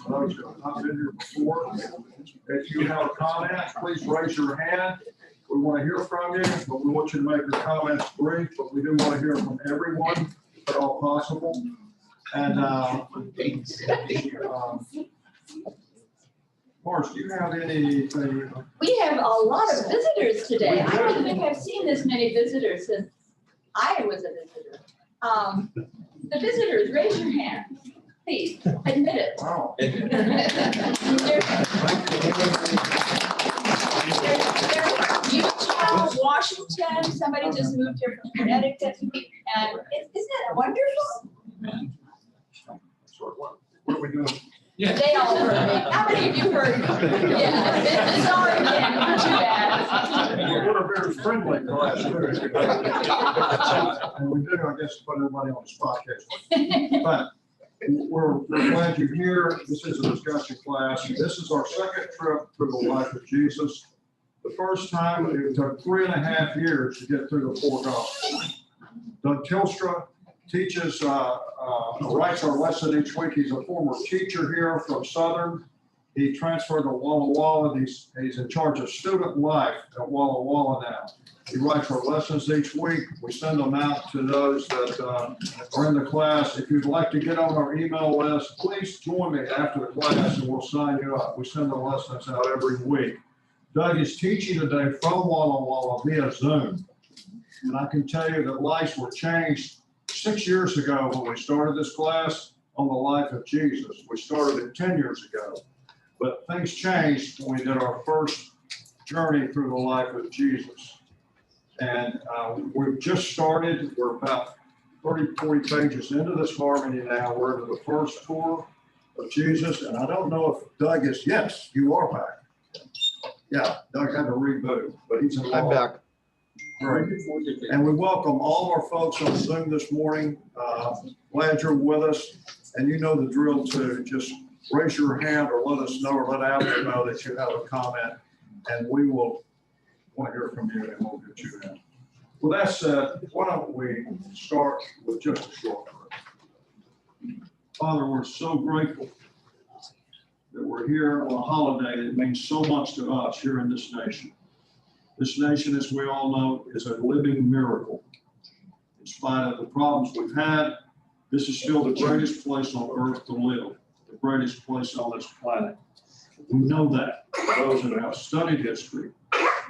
For those who have not been here before, if you have a comment, please raise your hand. We want to hear from you, but we want you to make your comments brief, but we do want to hear from everyone if at all possible. And Morris, do you have anything? We have a lot of visitors today. I don't think I've seen this many visitors since I was a visitor. The visitors, raise your hand, please, admit it. Wow. Utah, Washington, somebody just moved here from Connecticut, and isn't that wonderful? What are we doing? Yeah. They all heard me. How many of you heard me? Yeah, sorry, Ken, not too bad. We're a very friendly class, too. And we do, I guess, put everybody on the spot occasionally. But we're glad you're here. This is a discussion class. This is our second trip through the life of Jesus. The first time, it took 3.5 years to get through the 4 Gospels. Doug Tilstra teaches, writes our lesson each week. He's a former teacher here from Southern. He transferred to Walla Walla. He's in charge of student life at Walla Walla now. He writes our lessons each week. We send them out to those that are in the class. If you'd like to get on our email list, please join me after the class and we'll sign you up. We send the lessons out every week. Doug is teaching today from Walla Walla via Zoom. And I can tell you that lives were changed 6 years ago when we started this class on the life of Jesus. We started it 10 years ago. But things changed when we did our first journey through the life of Jesus. And we've just started. We're about 30, 40 pages into this harmony now. We're into the first tour of Jesus. And I don't know if Doug is, yes, you are back. Yeah, Doug had to reboot, but he's in. I'm back. Great. And we welcome all of our folks on Zoom this morning. Glad you're with us. And you know the drill too. Just raise your hand or let us know or let Abner know that you have a comment. And we will want to hear from you and we'll get you in. With that said, why don't we start with just a short prayer. Father, we're so grateful that we're here on a holiday that means so much to us here in this nation. This nation, as we all know, is a living miracle. In spite of the problems we've had, this is still the greatest place on earth to live, the greatest place on this planet. We know that. Those that have studied history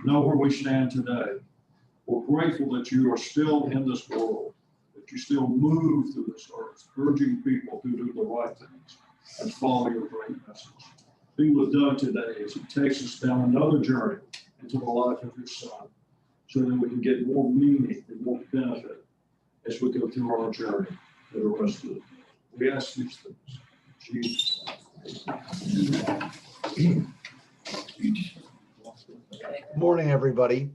know where we stand today. We're grateful that you are still in this world, that you still move through this earth, urging people to do the right things and follow your great message. Be with Doug today as he takes us down another journey into the life of your son, so that we can get more meaning and more benefit as we go through our journey for the rest of it. We ask these things. Jesus. Morning, everybody.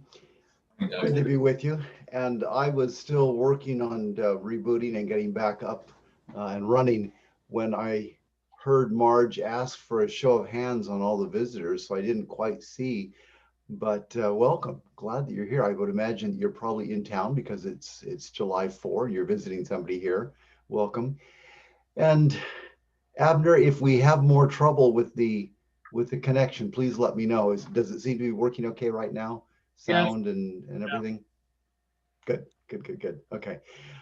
Good to be with you. And I was still working on rebooting and getting back up and running when I heard Marge ask for a show of hands on all the visitors, so I didn't quite see. But welcome. Glad that you're here. I would imagine that you're probably in town because it's July 4. You're visiting somebody here. Welcome. And Abner, if we have more trouble with the connection, please let me know. Does it seem to be working okay right now? Sound and everything? Good. Okay.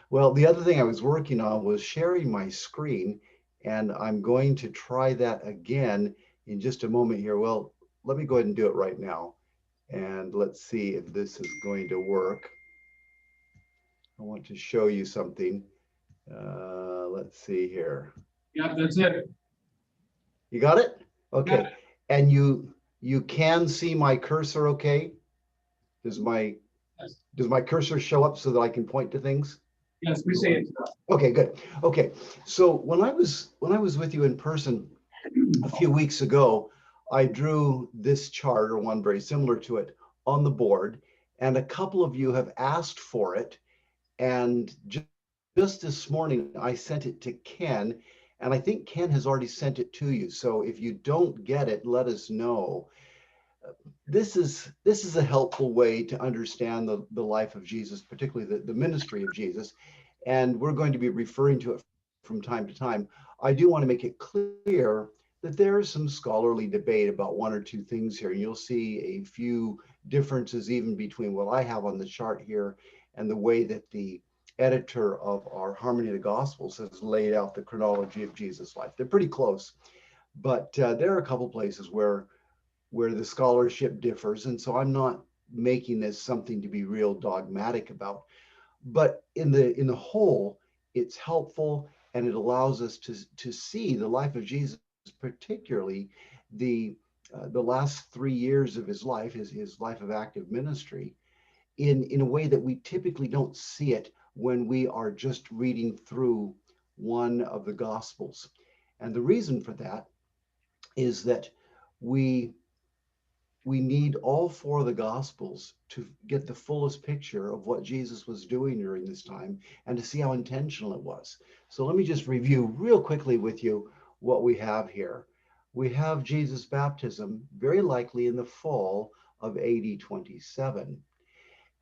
Well, the other thing I was working on was sharing my screen, and I'm going to try that again in just a moment here. Well, let me go ahead and do it right now. And let's see if this is going to work. I want to show you something. Let's see here. Yeah, that's it. You got it? Okay. Got it. And you can see my cursor okay? Does my cursor show up so that I can point to things? Yes, we see it. Okay, good. Okay. So when I was with you in person a few weeks ago, I drew this chart, or one very similar to it, on the board, and a couple of you have asked for it. And just this morning, I sent it to Ken, and I think Ken has already sent it to you. So if you don't get it, let us know. This is a helpful way to understand the life of Jesus, particularly the ministry of Jesus. And we're going to be referring to it from time to time. I do want to make it clear that there is some scholarly debate about one or two things here. You'll see a few differences even between what I have on the chart here and the way that the editor of our Harmony of the Gospels has laid out the chronology of Jesus' life. They're pretty close, but there are a couple places where the scholarship differs, and so I'm not making this something to be real dogmatic about. But in the whole, it's helpful, and it allows us to see the life of Jesus, particularly the last 3 years of his life, his life of active ministry, in a way that we typically don't see it when we are just reading through one of the Gospels. And the reason for that is that we need all four of the Gospels to get the fullest picture of what Jesus was doing during this time and to see how intentional it was. So let me just review real quickly with you what we have here. We have Jesus' baptism, very likely in the fall of AD 27.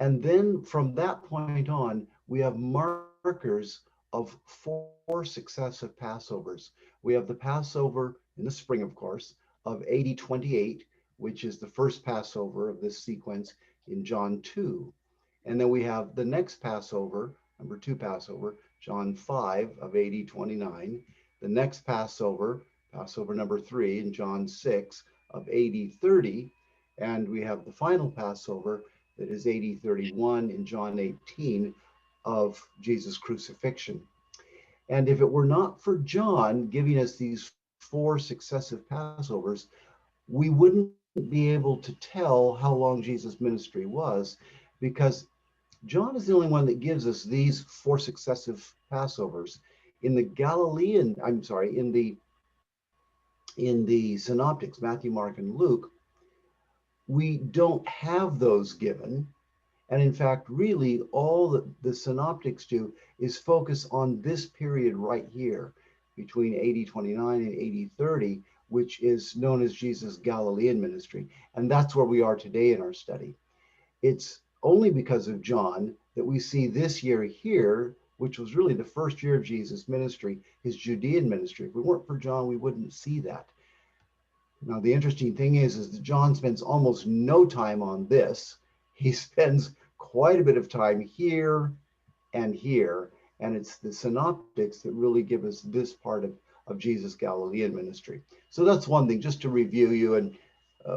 And then from that point on, we have markers of 4 successive Passovers. We have the Passover in the spring, of course, of AD 28, which is the first Passover of this sequence in John 2. And then we have the next Passover, number 2 Passover, John 5 of AD 29. The next Passover, Passover number 3 in John 6 of AD 30. And we have the final Passover that is AD 31 in John 18 of Jesus' crucifixion. And if it were not for John giving us these 4 successive Passovers, we wouldn't be able to tell how long Jesus' ministry was, because John is the only one that gives us these 4 successive Passovers. In the in the synoptics, Matthew, Mark, and Luke, we don't have those given. And in fact, really all that the synoptics do is focus on this period right here between AD 29 and AD 30, which is known as Jesus' Galilean ministry. And that's where we are today in our study. It's only because of John that we see this year here, which was really the first year of Jesus' ministry, his Judean ministry. If it weren't for John, we wouldn't see that. Now, the interesting thing is that John spends almost no time on this. He spends quite a bit of time here and here, and it's the synoptics that really give us this part of Jesus' Galilean ministry. So that's one thing, just to review you, and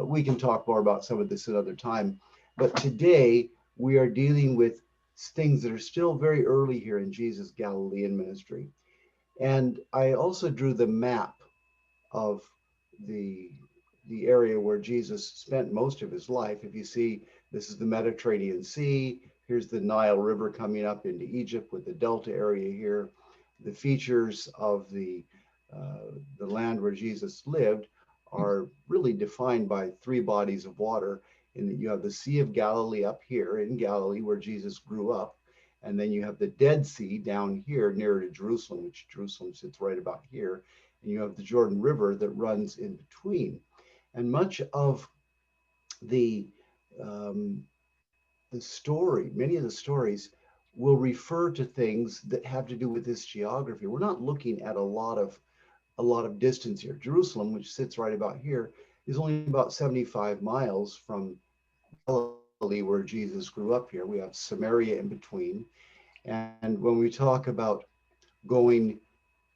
we can talk more about some of this another time. But today, we are dealing with things that are still very early here in Jesus' Galilean ministry. And I also drew the map of the area where Jesus spent most of his life. If you see, this is the Mediterranean Sea. Here's the Nile River coming up into Egypt with the Delta area here. The features of the land where Jesus lived are really defined by 3 bodies of water, in that you have the Sea of Galilee up here in Galilee where Jesus grew up. And then you have the Dead Sea down here nearer to Jerusalem, which Jerusalem sits right about here. And you have the Jordan River that runs in between. And much of the story, many of the stories will refer to things that have to do with this geography. We're not looking at a lot of distance here. Jerusalem, which sits right about here, is only about 75 miles from Galilee, where Jesus grew up here. We have Samaria in between. And when we talk about going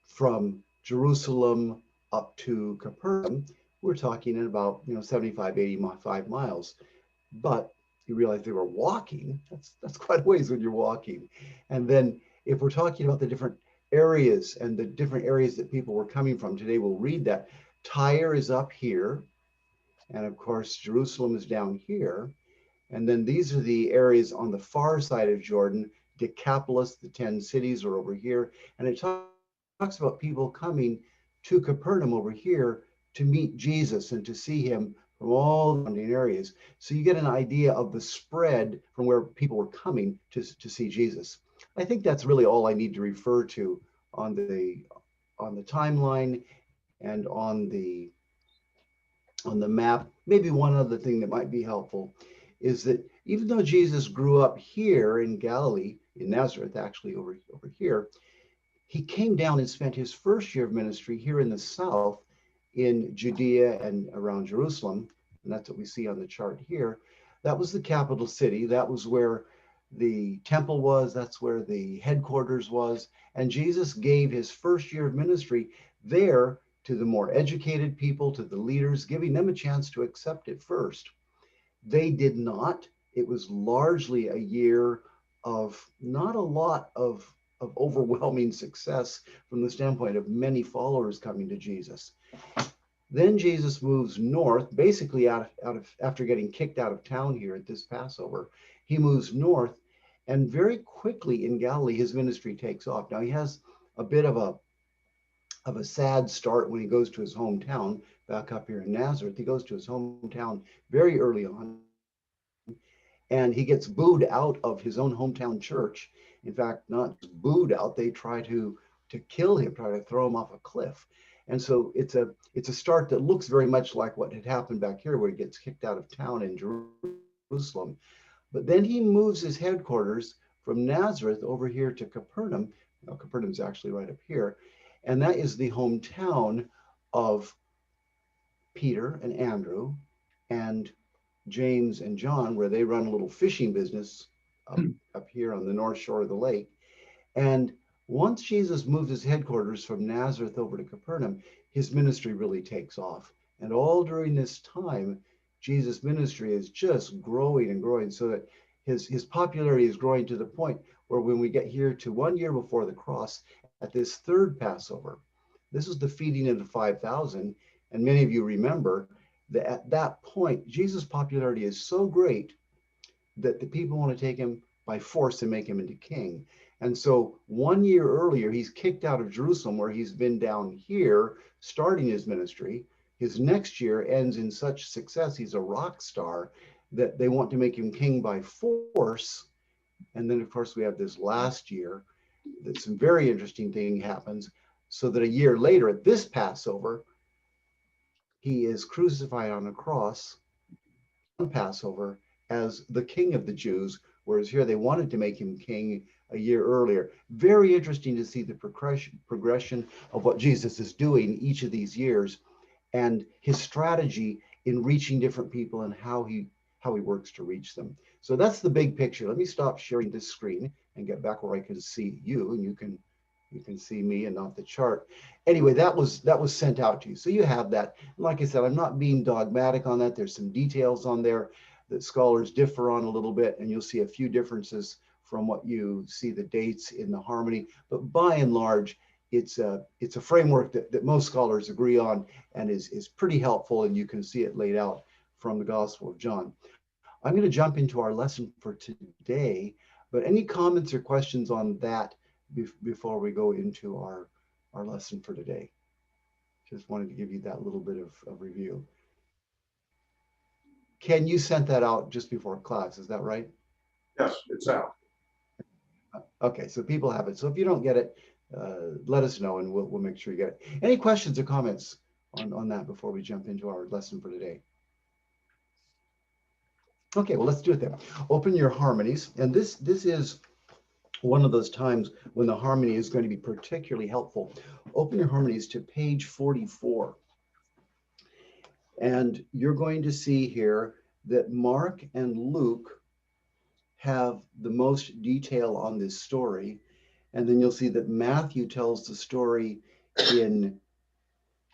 from Jerusalem up to Capernaum, we're talking at about 75, 85 miles. But you realize they were walking. That's quite a ways when you're walking. And then if we're talking about the different areas and the different areas that people were coming from, today we'll read that. Tyre is up here. And of course, Jerusalem is down here. And then these are the areas on the far side of Jordan. Decapolis, the 10 cities, are over here. And it talks about people coming to Capernaum over here to meet Jesus and to see him from all the surrounding areas. So you get an idea of the spread from where people were coming to see Jesus. I think that's really all I need to refer to on the timeline and on the map. Maybe one other thing that might be helpful is that even though Jesus grew up here in Galilee, in Nazareth, actually over here, he came down and spent his first year of ministry here in the south in Judea and around Jerusalem, and that's what we see on the chart here. That was the capital city. That was where the temple was. That's where the headquarters was. And Jesus gave his first year of ministry there to the more educated people, to the leaders, giving them a chance to accept it first. They did not. It was largely a year of not a lot of overwhelming success from the standpoint of many followers coming to Jesus. Then Jesus moves north, basically after getting kicked out of town here at this Passover. He moves north, and very quickly in Galilee, his ministry takes off. Now he has a bit of a sad start when he goes to his hometown back up here in Nazareth. He goes to his hometown very early on, and he gets booed out of his own hometown church. In fact, not just booed out, they try to kill him, try to throw him off a cliff. And so it's a start that looks very much like what had happened back here, where he gets kicked out of town in Jerusalem. But then he moves his headquarters from Nazareth over here to Capernaum. Now, Capernaum's actually right up here. And that is the hometown of Peter and Andrew and James and John, where they run a little fishing business up here on the north shore of the lake. And once Jesus moved his headquarters from Nazareth over to Capernaum, his ministry really takes off. And all during this time, Jesus' ministry is just growing and growing, so that his popularity is growing to the point where when we get here to 1 year before the cross, at this third Passover, this is the feeding of the 5,000. And many of you remember that at that point, Jesus' popularity is so great that the people want to take him by force and make him into king. And so 1 year earlier, he's kicked out of Jerusalem, where he's been down here starting his ministry. His next year ends in such success, he's a rock star, that they want to make him king by force. And then, of course, we have this last year that some very interesting thing happens, so that a year later at this Passover, he is crucified on a cross on Passover as the king of the Jews, whereas here they wanted to make him king a year earlier. Very interesting to see the progression of what Jesus is doing each of these years, and his strategy in reaching different people and how he works to reach them. So that's the big picture. Let me stop sharing this screen and get back where I can see you, and you can see me and not the chart. Anyway, that was sent out to you, so you have that. And like I said, I'm not being dogmatic on that. There's some details on there that scholars differ on a little bit, and you'll see a few differences from what you see the dates in the harmony. But by and large, it's a framework that most scholars agree on, and is pretty helpful, and you can see it laid out from the Gospel of John. I'm going to jump into our lesson for today, but any comments or questions on that before we go into our lesson for today? Just wanted to give you that little bit of review. Ken, you sent that out just before class, is that right? Yes, it's out. Okay, so people have it. So if you don't get it, let us know, and we'll make sure you get it. Any questions or comments on that before we jump into our lesson for today? Okay, well, let's do it then. Open your harmonies, and this is one of those times when the harmony is going to be particularly helpful. Open your harmonies to page 44. And you're going to see here that Mark and Luke have the most detail on this story. And then you'll see that Matthew tells the story in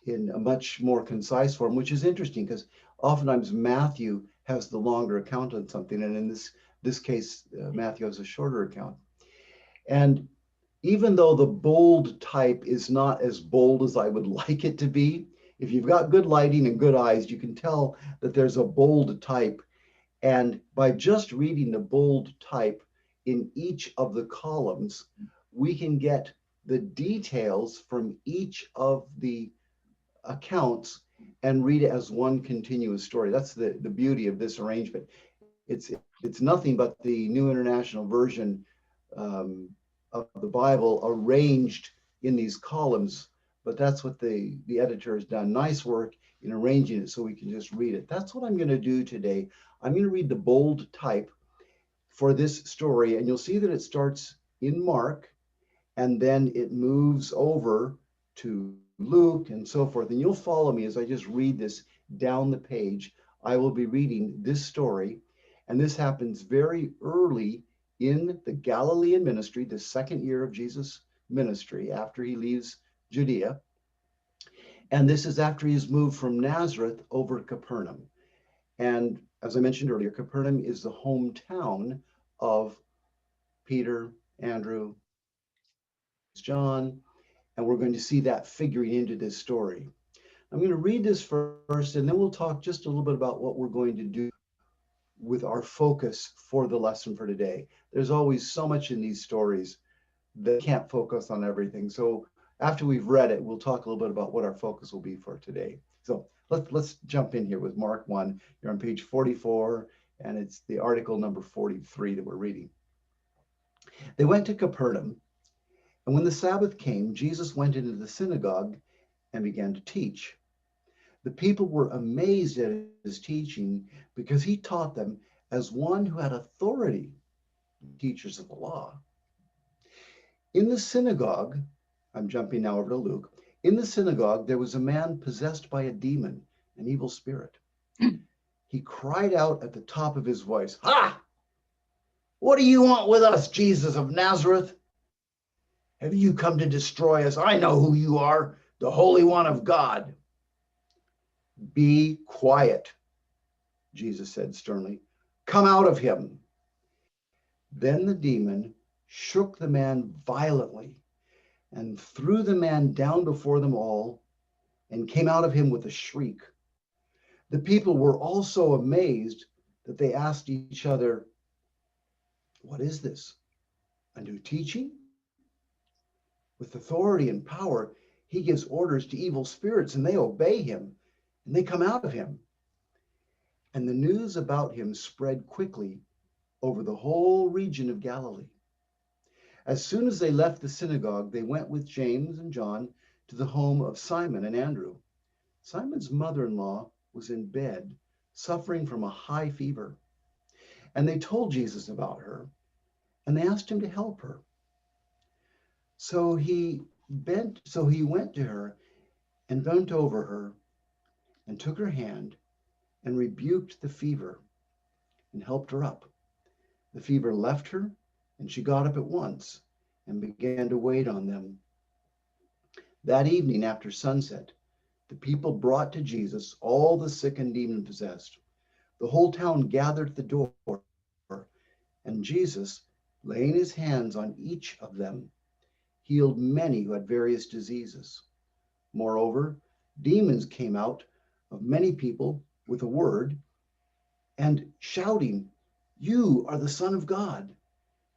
a much more concise form, which is interesting because oftentimes Matthew has the longer account on something. And in this case, Matthew has a shorter account. And even though the bold type is not as bold as I would like it to be, if you've got good lighting and good eyes, you can tell that there's a bold type. And by just reading the bold type in each of the columns, we can get the details from each of the accounts and read it as one continuous story. That's the beauty of this arrangement. It's nothing but the New International Version of the Bible arranged in these columns, but that's what the editor has done. Nice work in arranging it so we can just read it. That's what I'm going to do today. I'm going to read the bold type for this story, and you'll see that it starts in Mark, and then it moves over to Luke and so forth. And you'll follow me as I just read this down the page. I will be reading this story. And this happens very early in the Galilean ministry, the second year of Jesus' ministry after he leaves Judea. And this is after he's moved from Nazareth over to Capernaum. And as I mentioned earlier, Capernaum is the hometown of Peter, Andrew, John, and we're going to see that figuring into this story. I'm going to read this first, and then we'll talk just a little bit about what we're going to do with our focus for the lesson for today. There's always so much in these stories that can't focus on everything. So after we've read it, we'll talk a little bit about what our focus will be for today. So let's jump in here with Mark 1. You're on page 44, and it's the article number 43 that we're reading. They went to Capernaum, and when the Sabbath came, Jesus went into the synagogue and began to teach. The people were amazed at his teaching because he taught them as one who had authority, teachers of the law. In the synagogue, I'm jumping now over to Luke. In the synagogue, there was a man possessed by a demon, an evil spirit. He cried out at the top of his voice, "Ha! What do you want with us, Jesus of Nazareth? Have you come to destroy us? I know who you are, the Holy One of God." "Be quiet," Jesus said sternly. "Come out of him." Then the demon shook the man violently and threw the man down before them all and came out of him with a shriek. The people were all so amazed that they asked each other, "What is this? A new teaching? With authority and power, he gives orders to evil spirits and they obey him and they come out of him." And the news about him spread quickly over the whole region of Galilee. As soon as they left the synagogue, they went with James and John to the home of Simon and Andrew. Simon's mother-in-law was in bed, suffering from a high fever. And they told Jesus about her, and they asked him to help her. So he went to her and bent over her and took her hand and rebuked the fever and helped her up. The fever left her, and she got up at once and began to wait on them. That evening after sunset, the people brought to Jesus all the sick and demon-possessed. The whole town gathered at the door, and Jesus, laying his hands on each of them, healed many who had various diseases. Moreover, demons came out of many people with a word and shouting, "You are the Son of God."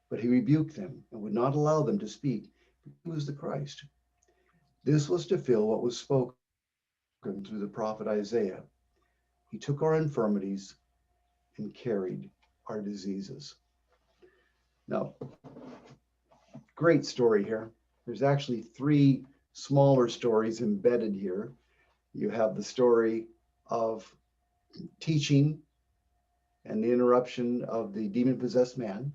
But he rebuked them and would not allow them to speak. He was the Christ. This was to fill what was spoken through the prophet Isaiah. He took our infirmities and carried our diseases. Now, great story here. There's actually three smaller stories embedded here. You have the story of teaching and the interruption of the demon-possessed man.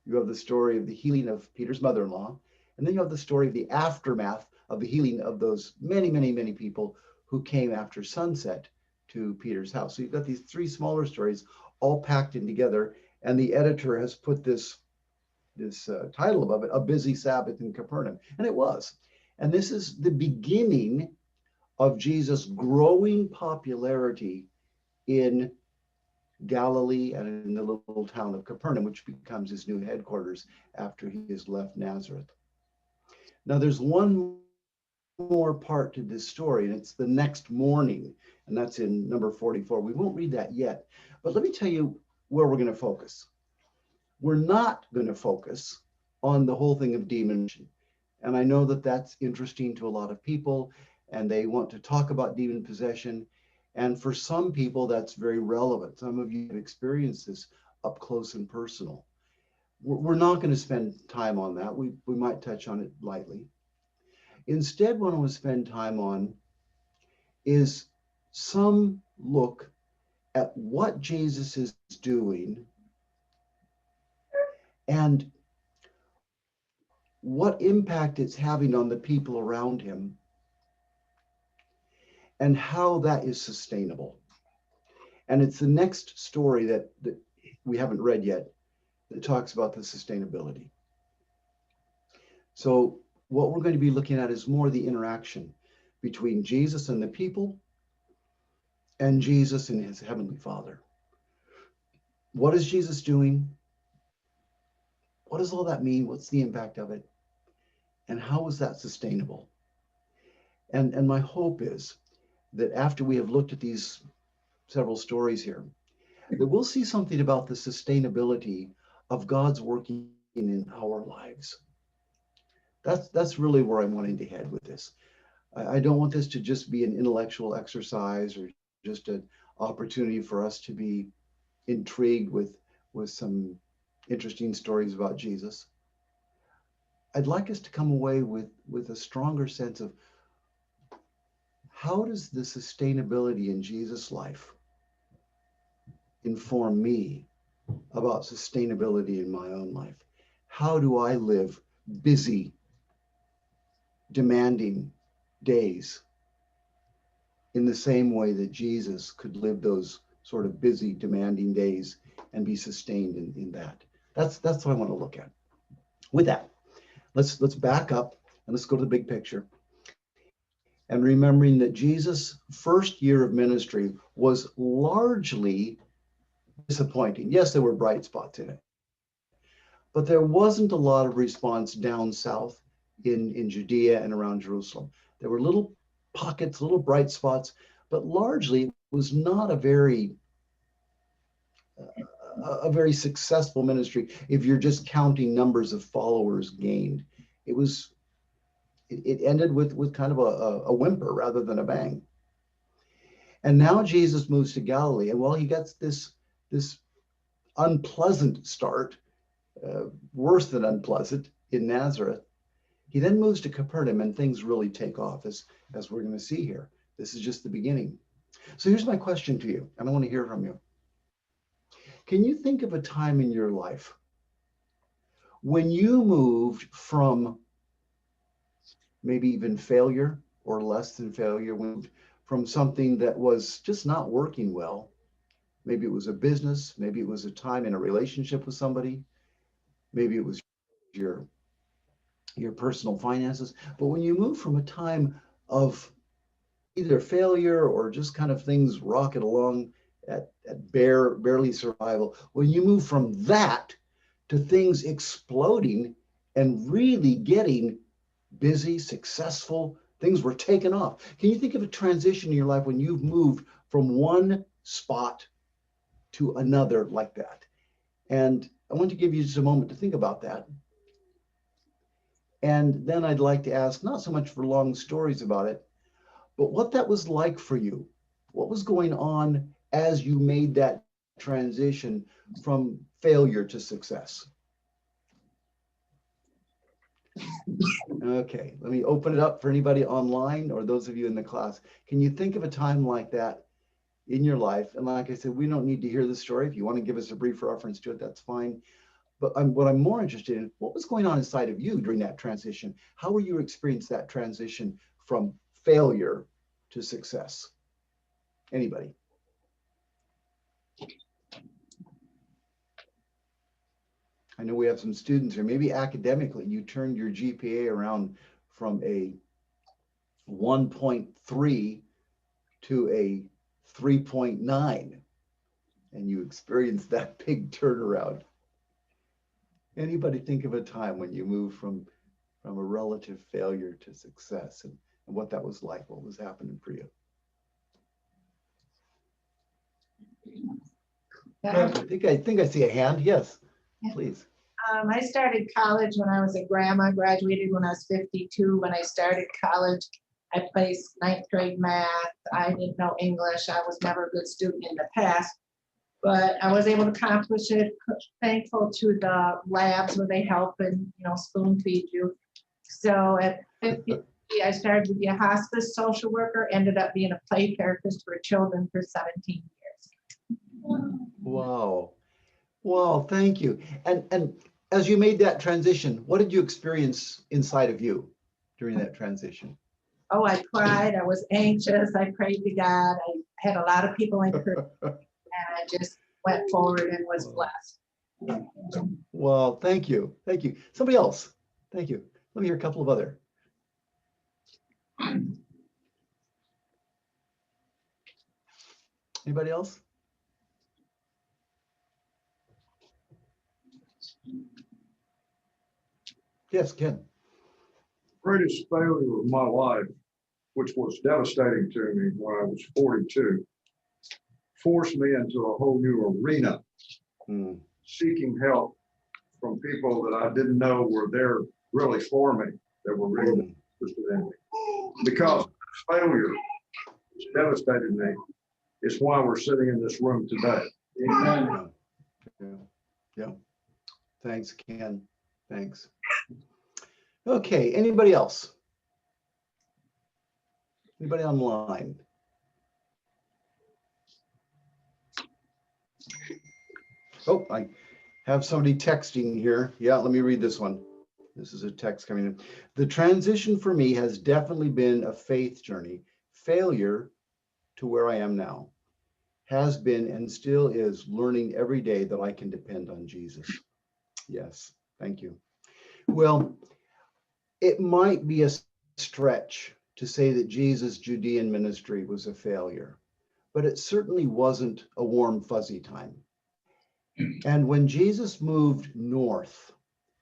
You have the story of the healing of Peter's mother-in-law. And then you have the story of the aftermath of the healing of those many, many, many people who came after sunset to Peter's house. So you've got these three smaller stories all packed in together. And the editor has put this title above it, "A Busy Sabbath in Capernaum." And it was. And this is the beginning of Jesus' growing popularity in Galilee and in the little town of Capernaum, which becomes his new headquarters after he has left Nazareth. Now, there's one more part to this story, and it's the next morning, and that's in number 44. We won't read that yet, but let me tell you where we're going to focus. We're not going to focus on the whole thing of demon. And I know that that's interesting to a lot of people, and they want to talk about demon possession. And for some people, that's very relevant. Some of you have experienced this up close and personal. We're not going to spend time on that. We might touch on it lightly. Instead, what I want to spend time on is some look at what Jesus is doing and what impact it's having on the people around him and how that is sustainable. And it's the next story that we haven't read yet that talks about the sustainability. So what we're going to be looking at is more the interaction between Jesus and the people and Jesus and his heavenly Father. What is Jesus doing? What does all that mean? What's the impact of it? And how is that sustainable? And my hope is that after we have looked at these several stories here, that we'll see something about the sustainability of God's working in our lives. That's really where I'm wanting to head with this. I don't want this to just be an intellectual exercise or just an opportunity for us to be intrigued with some interesting stories about Jesus. I'd like us to come away with a stronger sense of how does the sustainability in Jesus' life inform me about sustainability in my own life? How do I live busy, demanding days in the same way that Jesus could live those sort of busy, demanding days and be sustained in that? That's what I want to look at. With that, let's back up and let's go to the big picture. And remembering that Jesus' first year of ministry was largely disappointing. Yes, there were bright spots in it, but there wasn't a lot of response down south in Judea and around Jerusalem. There were little pockets, little bright spots, but largely it was not a very successful ministry if you're just counting numbers of followers gained. It ended with kind of a whimper rather than a bang. And now Jesus moves to Galilee, and while he gets this unpleasant start, worse than unpleasant, in Nazareth, he then moves to Capernaum, and things really take off, as we're going to see here. This is just the beginning. So here's my question to you, and I want to hear from you. Can you think of a time in your life when you moved from maybe even failure or less than failure, from something that was just not working well? Maybe it was a business, maybe it was a time in a relationship with somebody, maybe it was your personal finances. But when you move from a time of either failure or just kind of things rocking along at barely survival, when you move from that to things exploding and really getting busy, successful, things were taken off. Can you think of a transition in your life when you've moved from one spot to another like that? And I want to give you just a moment to think about that. And then I'd like to ask, not so much for long stories about it, but what that was like for you. What was going on as you made that transition from failure to success? Okay, let me open it up for anybody online or those of you in the class. Can you think of a time like that in your life? And like I said, we don't need to hear the story. If you want to give us a brief reference to it, that's fine. But what I'm more interested in, what was going on inside of you during that transition? How were you experiencing that transition from failure to success? Anybody? I know we have some students here. Maybe academically, you turned your GPA around from a 1.3 to a 3.9, and you experienced that big turnaround. Anybody think of a time when you moved from a relative failure to success, and what that was like? What was happening for you? I think I see a hand. Yes, please. I started college when I was a grandma, graduated when I was 52. When I started college, I placed 9th grade math. I didn't know English. I was never a good student in the past, but I was able to accomplish it. Thankful to the labs where they help and, spoon feed you. So at 50, I started to be a hospice social worker, ended up being a play therapist for children for 17 years. Wow. Wow, thank you. And as you made that transition, what did you experience inside of you during that transition? Oh, I cried. I was anxious. I prayed to God. I had a lot of people encourage me, and I just went forward and was blessed. Well, thank you. Thank you. Somebody else. Thank you. Let me hear a couple of other. Anybody else? Yes, Ken. Greatest failure of my life, which was devastating to me when I was 42, forced me into a whole new arena, seeking help from people that I didn't know were there really for me, that were really interested in me. Because failure devastated me. It's why we're sitting in this room today. Amen. Yeah. Thanks, Ken. Thanks. Okay, anybody else? Anybody online? Oh, I have somebody texting here. Yeah, let me read this one. This is a text coming in. The transition for me has definitely been a faith journey. Failure to where I am now has been and still is learning every day that I can depend on Jesus. Yes, thank you. Well, it might be a stretch to say that Jesus' Judean ministry was a failure, but it certainly wasn't a warm, fuzzy time. And when Jesus moved north,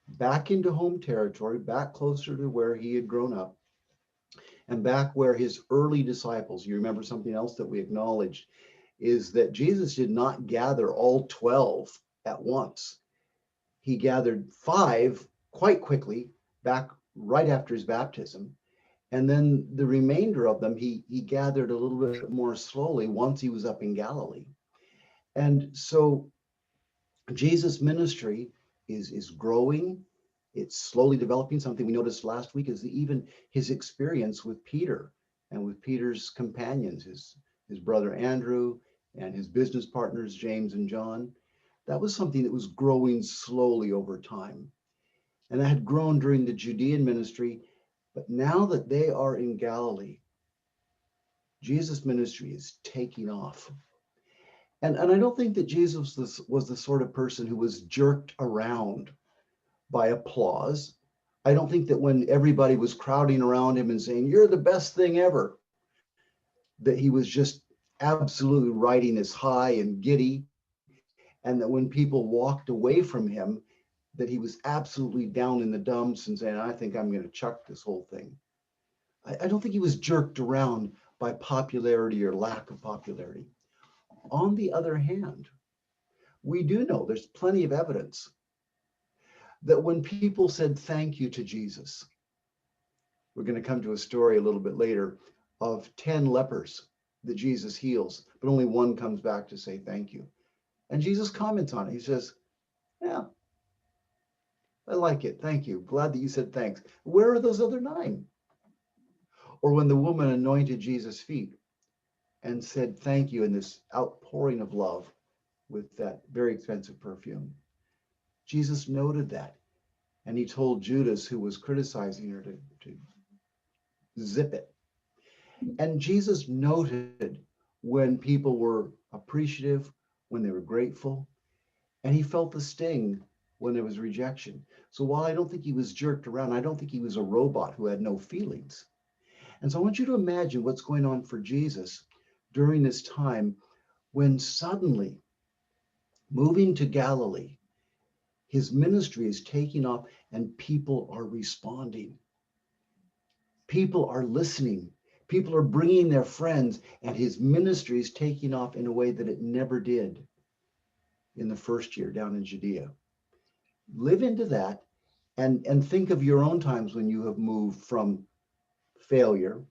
back into home territory, back closer to where he had grown up, and back where his early disciples, you remember something else that we acknowledged, is that Jesus did not gather all 12 at once. He gathered 5 quite quickly, back right after his baptism. And then the remainder of them, he gathered a little bit more slowly once he was up in Galilee. And so Jesus' ministry is growing. It's slowly developing. Something we noticed last week is even his experience with Peter and with Peter's companions, his brother Andrew and his business partners, James and John. That was something that was growing slowly over time. And that had grown during the Judean ministry. But now that they are in Galilee, Jesus' ministry is taking off. And I don't think that Jesus was the sort of person who was jerked around by applause. I don't think that when everybody was crowding around him and saying, "You're the best thing ever," that he was just absolutely riding as high and giddy. And that when people walked away from him, that he was absolutely down in the dumps and saying, "I think I'm going to chuck this whole thing." I don't think he was jerked around by popularity or lack of popularity. On the other hand, we do know there's plenty of evidence that when people said thank you to Jesus, we're going to come to a story a little bit later of 10 lepers that Jesus heals, but only one comes back to say thank you. And Jesus comments on it. He says, "Yeah, I like it. Thank you. Glad that you said thanks. Where are those other 9? Or when the woman anointed Jesus' feet and said thank you in this outpouring of love with that very expensive perfume. Jesus noted that, and he told Judas, who was criticizing her, to zip it. And Jesus noted when people were appreciative, when they were grateful, and he felt the sting when there was rejection. So while I don't think he was jerked around, I don't think he was a robot who had no feelings. And so I want you to imagine what's going on for Jesus during this time when suddenly, moving to Galilee, his ministry is taking off and people are responding. People are listening. People are bringing their friends, and his ministry is taking off in a way that it never did in the first year down in Judea. Live into that and think of your own times when you have moved from failure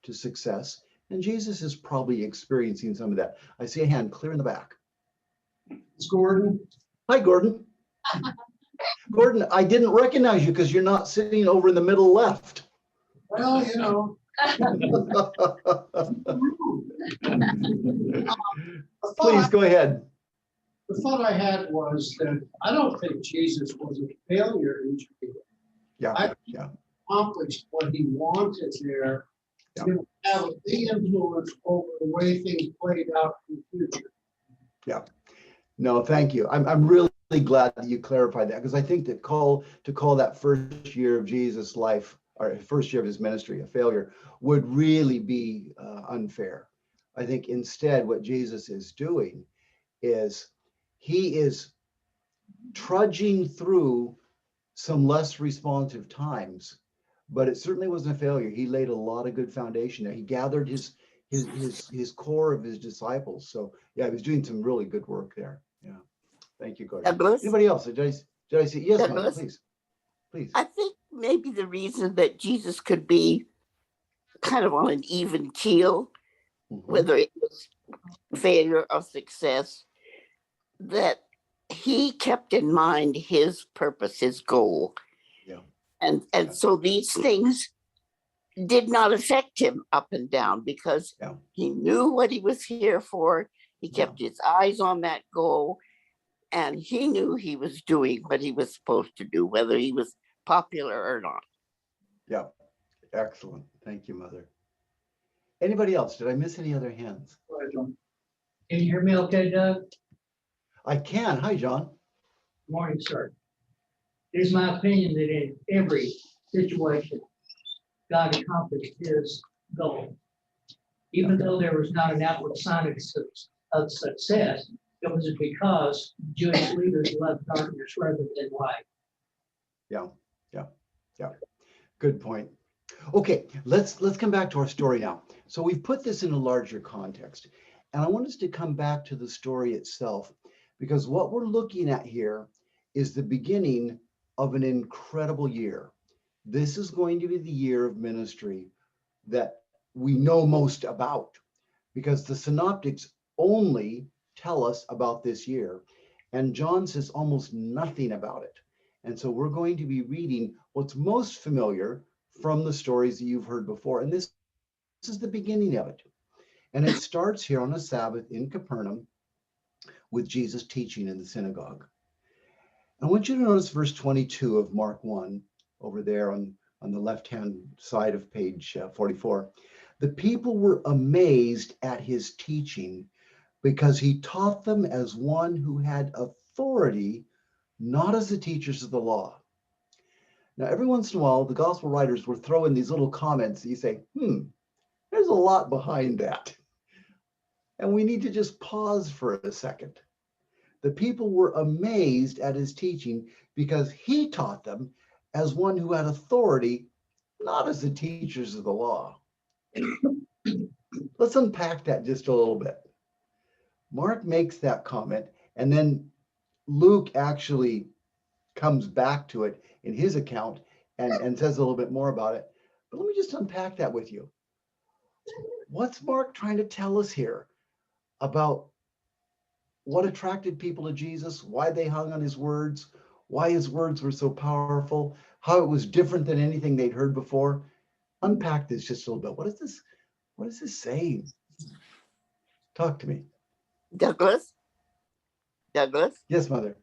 to success. And Jesus is probably experiencing some of that. I see a hand clear in the back. It's Gordon. Hi, Gordon. Gordon, I didn't recognize you because you're not sitting over in the middle left. Well, you know. Please go ahead. The thought I had was that I don't think Jesus was a failure in Judea. Yeah. I accomplished what he wanted there can have a big influence over the way things played out in the future. No, thank you. I'm really glad that you clarified that, because I think that to call that first year of Jesus' life, or first year of his ministry, a failure, would really be unfair. I think instead what Jesus is doing is he is trudging through some less responsive times, but it certainly wasn't a failure. He laid a lot of good foundation there. He gathered his core of his disciples. So yeah, he was doing some really good work there. Yeah. Thank you, Gordon. Douglas? Anybody else? Did I see? Yes, Mother, Douglas? please. I think maybe the reason that Jesus could be kind of on an even keel, whether it was failure or success, that he kept in mind his purpose, his goal. Yeah. And so these things did not affect him up and down, because he knew what he was here for. He kept his eyes on that goal, and he knew he was doing what he was supposed to do, whether he was popular or not. Yeah, excellent. Thank you, Mother. Anybody else? Did I miss any other hands? Can you hear me okay, Doug? I can. Hi, John. Morning, sir. It is my opinion that in every situation, God accomplished his goal. Even though there was not an outward sign of success, it was because Jewish leaders loved darkness rather than light. Yeah. Good point. Okay, let's come back to our story now. So we've put this in a larger context, and I want us to come back to the story itself, because what we're looking at here is the beginning of an incredible year. This is going to be the year of ministry that we know most about, because the synoptics only tell us about this year, and John says almost nothing about it. And so we're going to be reading what's most familiar from the stories that you've heard before. And this is the beginning of it. And it starts here on a Sabbath in Capernaum with Jesus teaching in the synagogue. I want you to notice verse 22 of Mark 1 over there on the left-hand side of page 44. The people were amazed at his teaching, because he taught them as one who had authority, not as the teachers of the law. Now, every once in a while, the gospel writers will throw in these little comments that you say, there's a lot behind that. And we need to just pause for a second. The people were amazed at his teaching because he taught them as one who had authority, not as the teachers of the law. Let's unpack that just a little bit. Mark makes that comment, and then Luke actually comes back to it in his account and says a little bit more about it. But let me just unpack that with you. What's Mark trying to tell us here about what attracted people to Jesus, why they hung on his words, why his words were so powerful, how it was different than anything they'd heard before? Unpack this just a little bit. What is this saying? Talk to me. Douglas? Yes, Mother.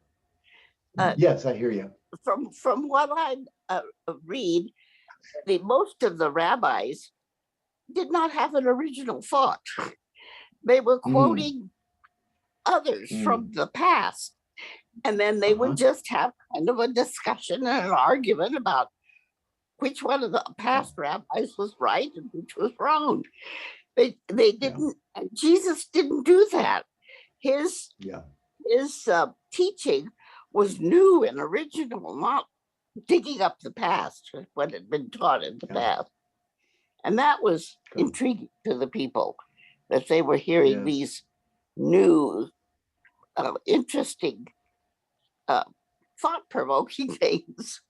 Uh, yes, I hear you. From what I read, most of the rabbis did not have an original thought. They were quoting others from the past, and then they would just have kind of a discussion and an argument about which one of the past rabbis was right and which was wrong. They didn't, and Jesus didn't do that. His teaching was new and original, not digging up the past, what had been taught in the past. And that was intriguing to the people, that they were hearing these new, interesting, thought-provoking things.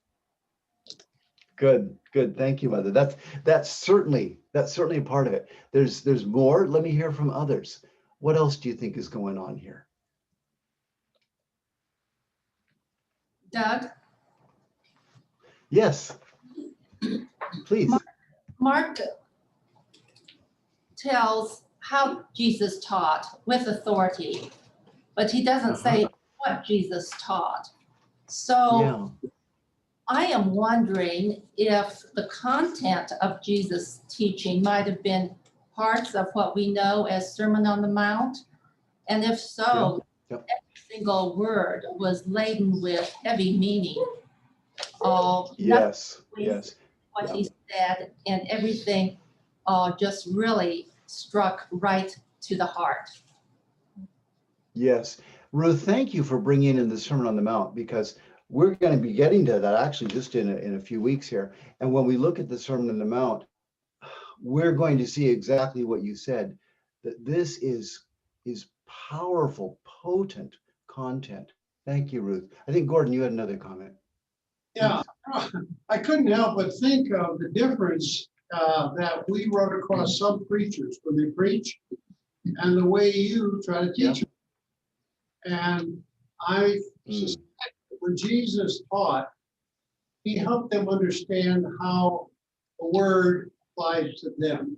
Good. Thank you, Mother. That's certainly a part of it. There's more. Let me hear from others. What else do you think is going on here? Doug? Yes, please. Mark tells how Jesus taught with authority, but he doesn't say what Jesus taught. So I am wondering if the content of Jesus' teaching might have been parts of what we know as Sermon on the Mount. And if so, Yeah, yeah. every single word was laden with heavy meaning. Yes, yes. What Yeah. he said, and everything just really struck right to the heart. Yes. Ruth, thank you for bringing in the Sermon on the Mount, because we're going to be getting to that actually just in a few weeks here. And when we look at the Sermon on the Mount, we're going to see exactly what you said, that this is powerful, potent content. Thank you, Ruth. I think, Gordon, you had another comment. Yeah, I couldn't help but think of the difference that we wrote across some preachers when they preach and the way you try to teach them. And I suspect that when Jesus taught, he helped them understand how the word applies to them.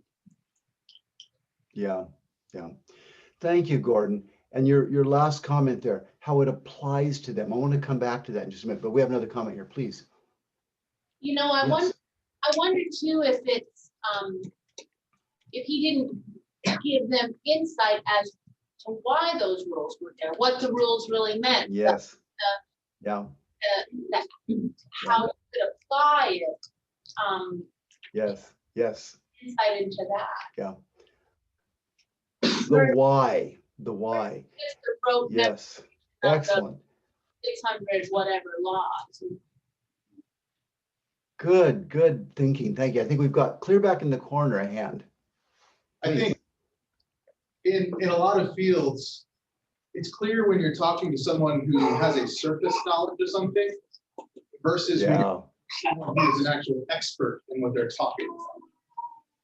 Yeah, yeah. Thank you, Gordon. And your last comment there, how it applies to them. I want to come back to that in just a minute, but we have another comment here, please. You know, I wonder too if it's if he didn't give them insight as to why those rules were there, what the rules really meant. Yes. How you could apply it. Yes. Yes. Insight into that. Yeah. The why. The why. Just the rote Yes. Excellent. 600 whatever laws. Good thinking. Thank you. I think we've got clear back in the corner a hand. I think in a lot of fields, it's clear when you're talking to someone who has a surface knowledge of something versus when you're someone who is an actual expert in what they're talking about.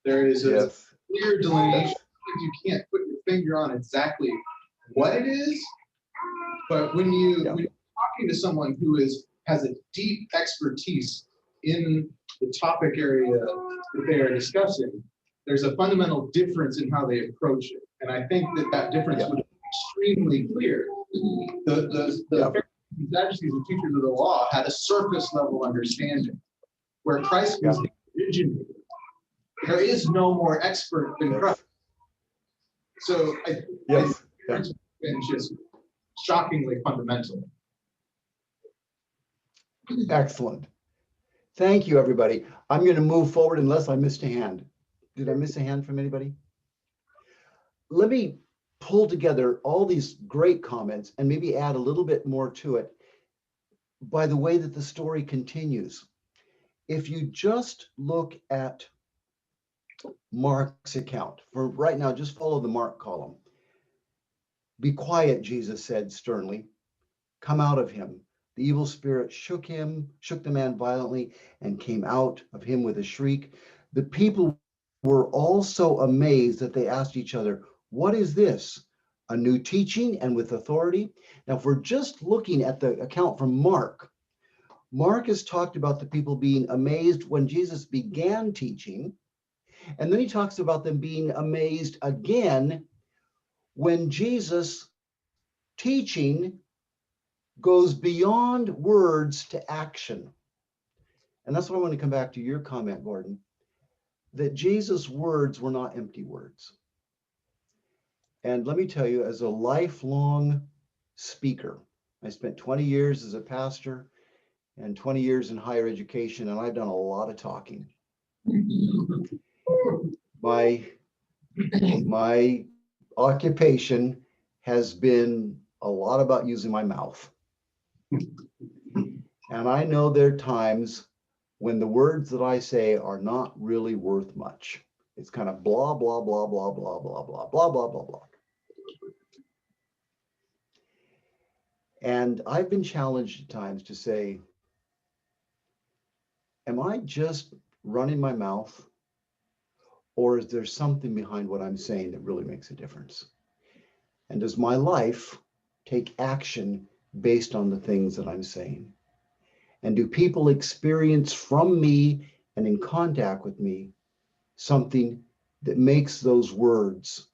There is a clear delineation. You can't put your finger on exactly what it is, but when you're talking to someone who has a deep expertise in the topic area that they are discussing, there's a fundamental difference in how they approach it. And I think that difference would be extremely clear. The Sadducees and teachers of the law had a surface level understanding, where Christ was the originator. There is no more expert than Christ. So I think it's been just shockingly fundamental. Excellent. Thank you, everybody. I'm going to move forward unless I missed a hand. Did I miss a hand from anybody? Let me pull together all these great comments and maybe add a little bit more to it by the way that the story continues. If you just look at Mark's account, for right now, just follow the Mark column. Be quiet, Jesus said sternly. Come out of him. The evil spirit shook the man violently, and came out of him with a shriek. The people were all so amazed that they asked each other, "What is this? A new teaching and with authority?" Now, if we're just looking at the account from Mark, Mark has talked about the people being amazed when Jesus began teaching, and then he talks about them being amazed again when Jesus' teaching goes beyond words to action. And that's what I want to come back to your comment, Gordon, that Jesus' words were not empty words. And let me tell you, as a lifelong speaker, I spent 20 years as a pastor and 20 years in higher education, and I've done a lot of talking. My occupation has been a lot about using my mouth. And I know there are times when the words that I say are not really worth much. It's kind of blah, blah, blah, blah, blah, blah, blah, blah, blah, blah, blah. And I've been challenged at times to say, am I just running my mouth? Or is there something behind what I'm saying that really makes a difference? And does my life take action based on the things that I'm saying? And do people experience from me and in contact with me something that makes those words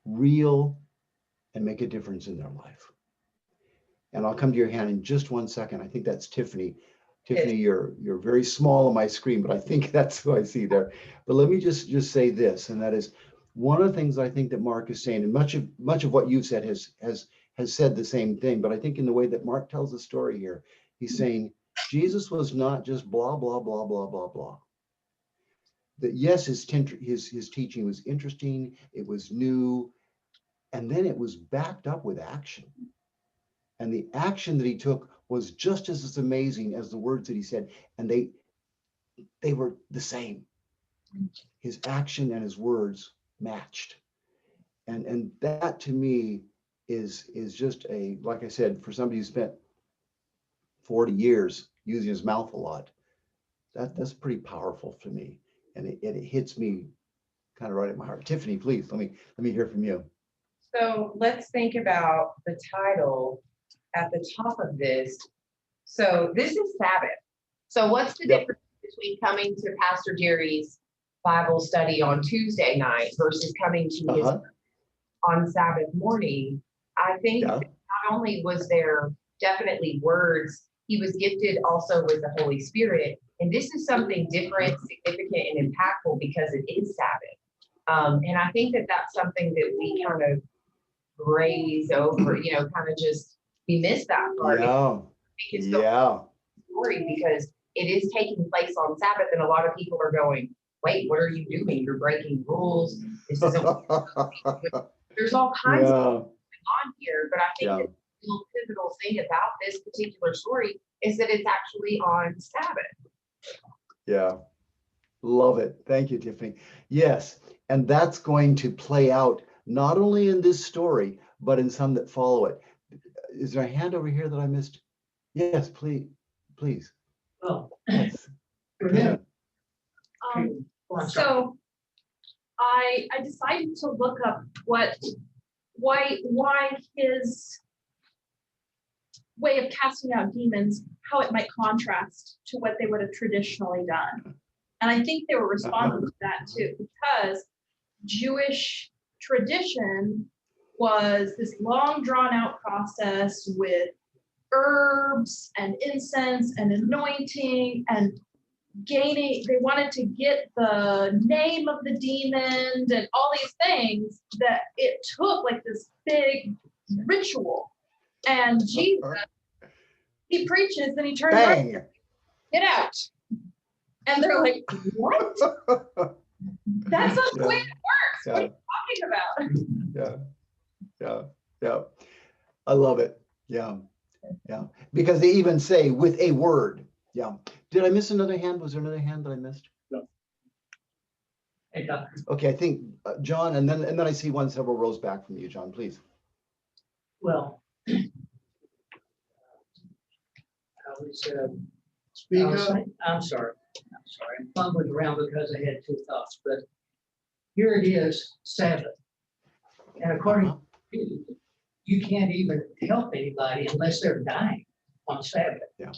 real and make a difference in their life? And I'll come to your hand in just one second. I think that's Tiffany. Tiffany, you're very small on my screen, but I think that's who I see there. But let me just say this, and that is one of the things I think that Mark is saying, and much of what you've said has said the same thing, but I think in the way that Mark tells the story here, he's saying Jesus was not just blah, blah, blah, blah, blah, blah. That yes, his teaching was interesting, it was new, and then it was backed up with action. And the action that he took was just as amazing as the words that he said, and they were the same. His action and his words matched. And that to me is just like I said, for somebody who spent 40 years using his mouth a lot, that's pretty powerful for me. And it hits me kind of right at my heart. Tiffany, please, let me hear from you. So let's think about the title at the top of this. So this is Sabbath. So what's the difference between coming to Pastor Jerry's Bible study on Tuesday night versus coming to his on Sabbath morning? I think not only was there definitely words, he was gifted also with the Holy Spirit. And this is something different, significant, and impactful because it is Sabbath. And I think that that's something that we kind of graze over, kind of just, we miss that part. Story because it is taking place on Sabbath, and a lot of people are going, wait, what are you doing? You're breaking rules. This isn't. There's all kinds of things going on here, but I think the real pivotal thing about this particular story is that it's actually on Sabbath. Yeah, love it. Thank you, Tiffany. Yes, and that's going to play out not only in this story, but in some that follow it. Is there a hand over here that I missed? Yes, please. Oh. Yes. So I decided to look up why his way of casting out demons, how it might contrast to what they would have traditionally done. And I think they were responding to that too, because Jewish tradition was this long drawn out process with herbs and incense and anointing and gaining, they wanted to get the name of the demon and all these things that it took like this big ritual. And Jesus, he preaches and he turns around, get out. And they're like, what? That's not the way it works. What are you talking about? Yeah. I love it. Yeah. Because they even say with a word. Yeah. Did I miss another hand? Was there another hand that I missed? No. Okay, I think John, and then I see one several rows back from you, John, please. Well, I'm sorry. I'm fumbling around because I had two thoughts, but here it is, Sabbath. And according to you, you can't even help anybody unless they're dying on Sabbath. Yeah.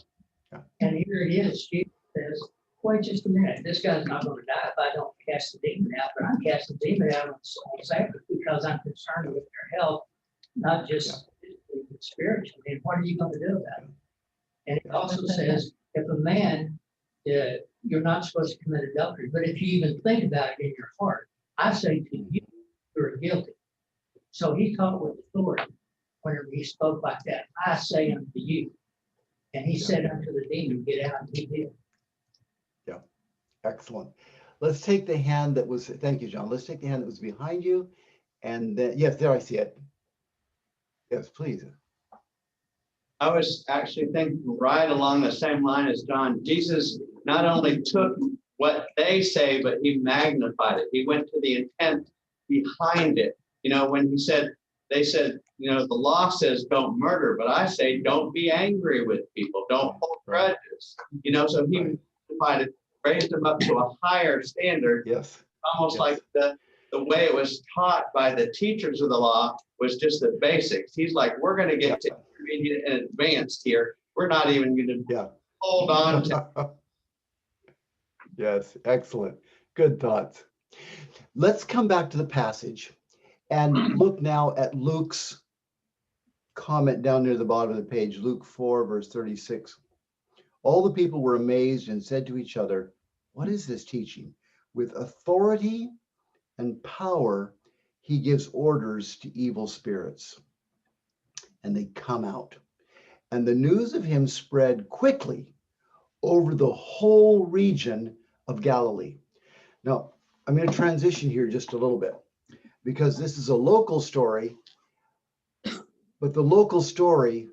And here it is, Jesus says, wait just a minute, this guy's not going to die if I don't cast the demon out, but I'm casting the demon out on Sabbath because I'm concerned with their health, not just spiritually. And what are you going to do about it? And it also says, if a man, you're not supposed to commit adultery, but if you even think about it in your heart, I say to you, you're guilty. So he taught with authority whenever he spoke like that. I say unto you. And he said unto the demon, get out, and he did. Yeah, excellent. Let's take the hand that was, thank you, John. Let's take the hand that was behind you. And then, yes, there I see it. Yes, please. I was actually thinking right along the same line as John. Jesus not only took what they say, but he magnified it. He went to the intent behind it. When they said, the law says don't murder, but I say don't be angry with people, don't hold grudges. So he magnified it, raised them up to a higher standard. Yes. Almost like the way it was taught by the teachers of the law was just the basics. He's like, we're going to get to intermediate and advanced here. We're not even going to hold on to. Yes, excellent. Good thoughts. Let's come back to the passage and look now at Luke's comment down near the bottom of the page, Luke 4, verse 36. All the people were amazed and said to each other, "What is this teaching? With authority and power, he gives orders to evil spirits, and they come out." And the news of him spread quickly over the whole region of Galilee. Now, I'm going to transition here just a little bit because this is a local story, but the local story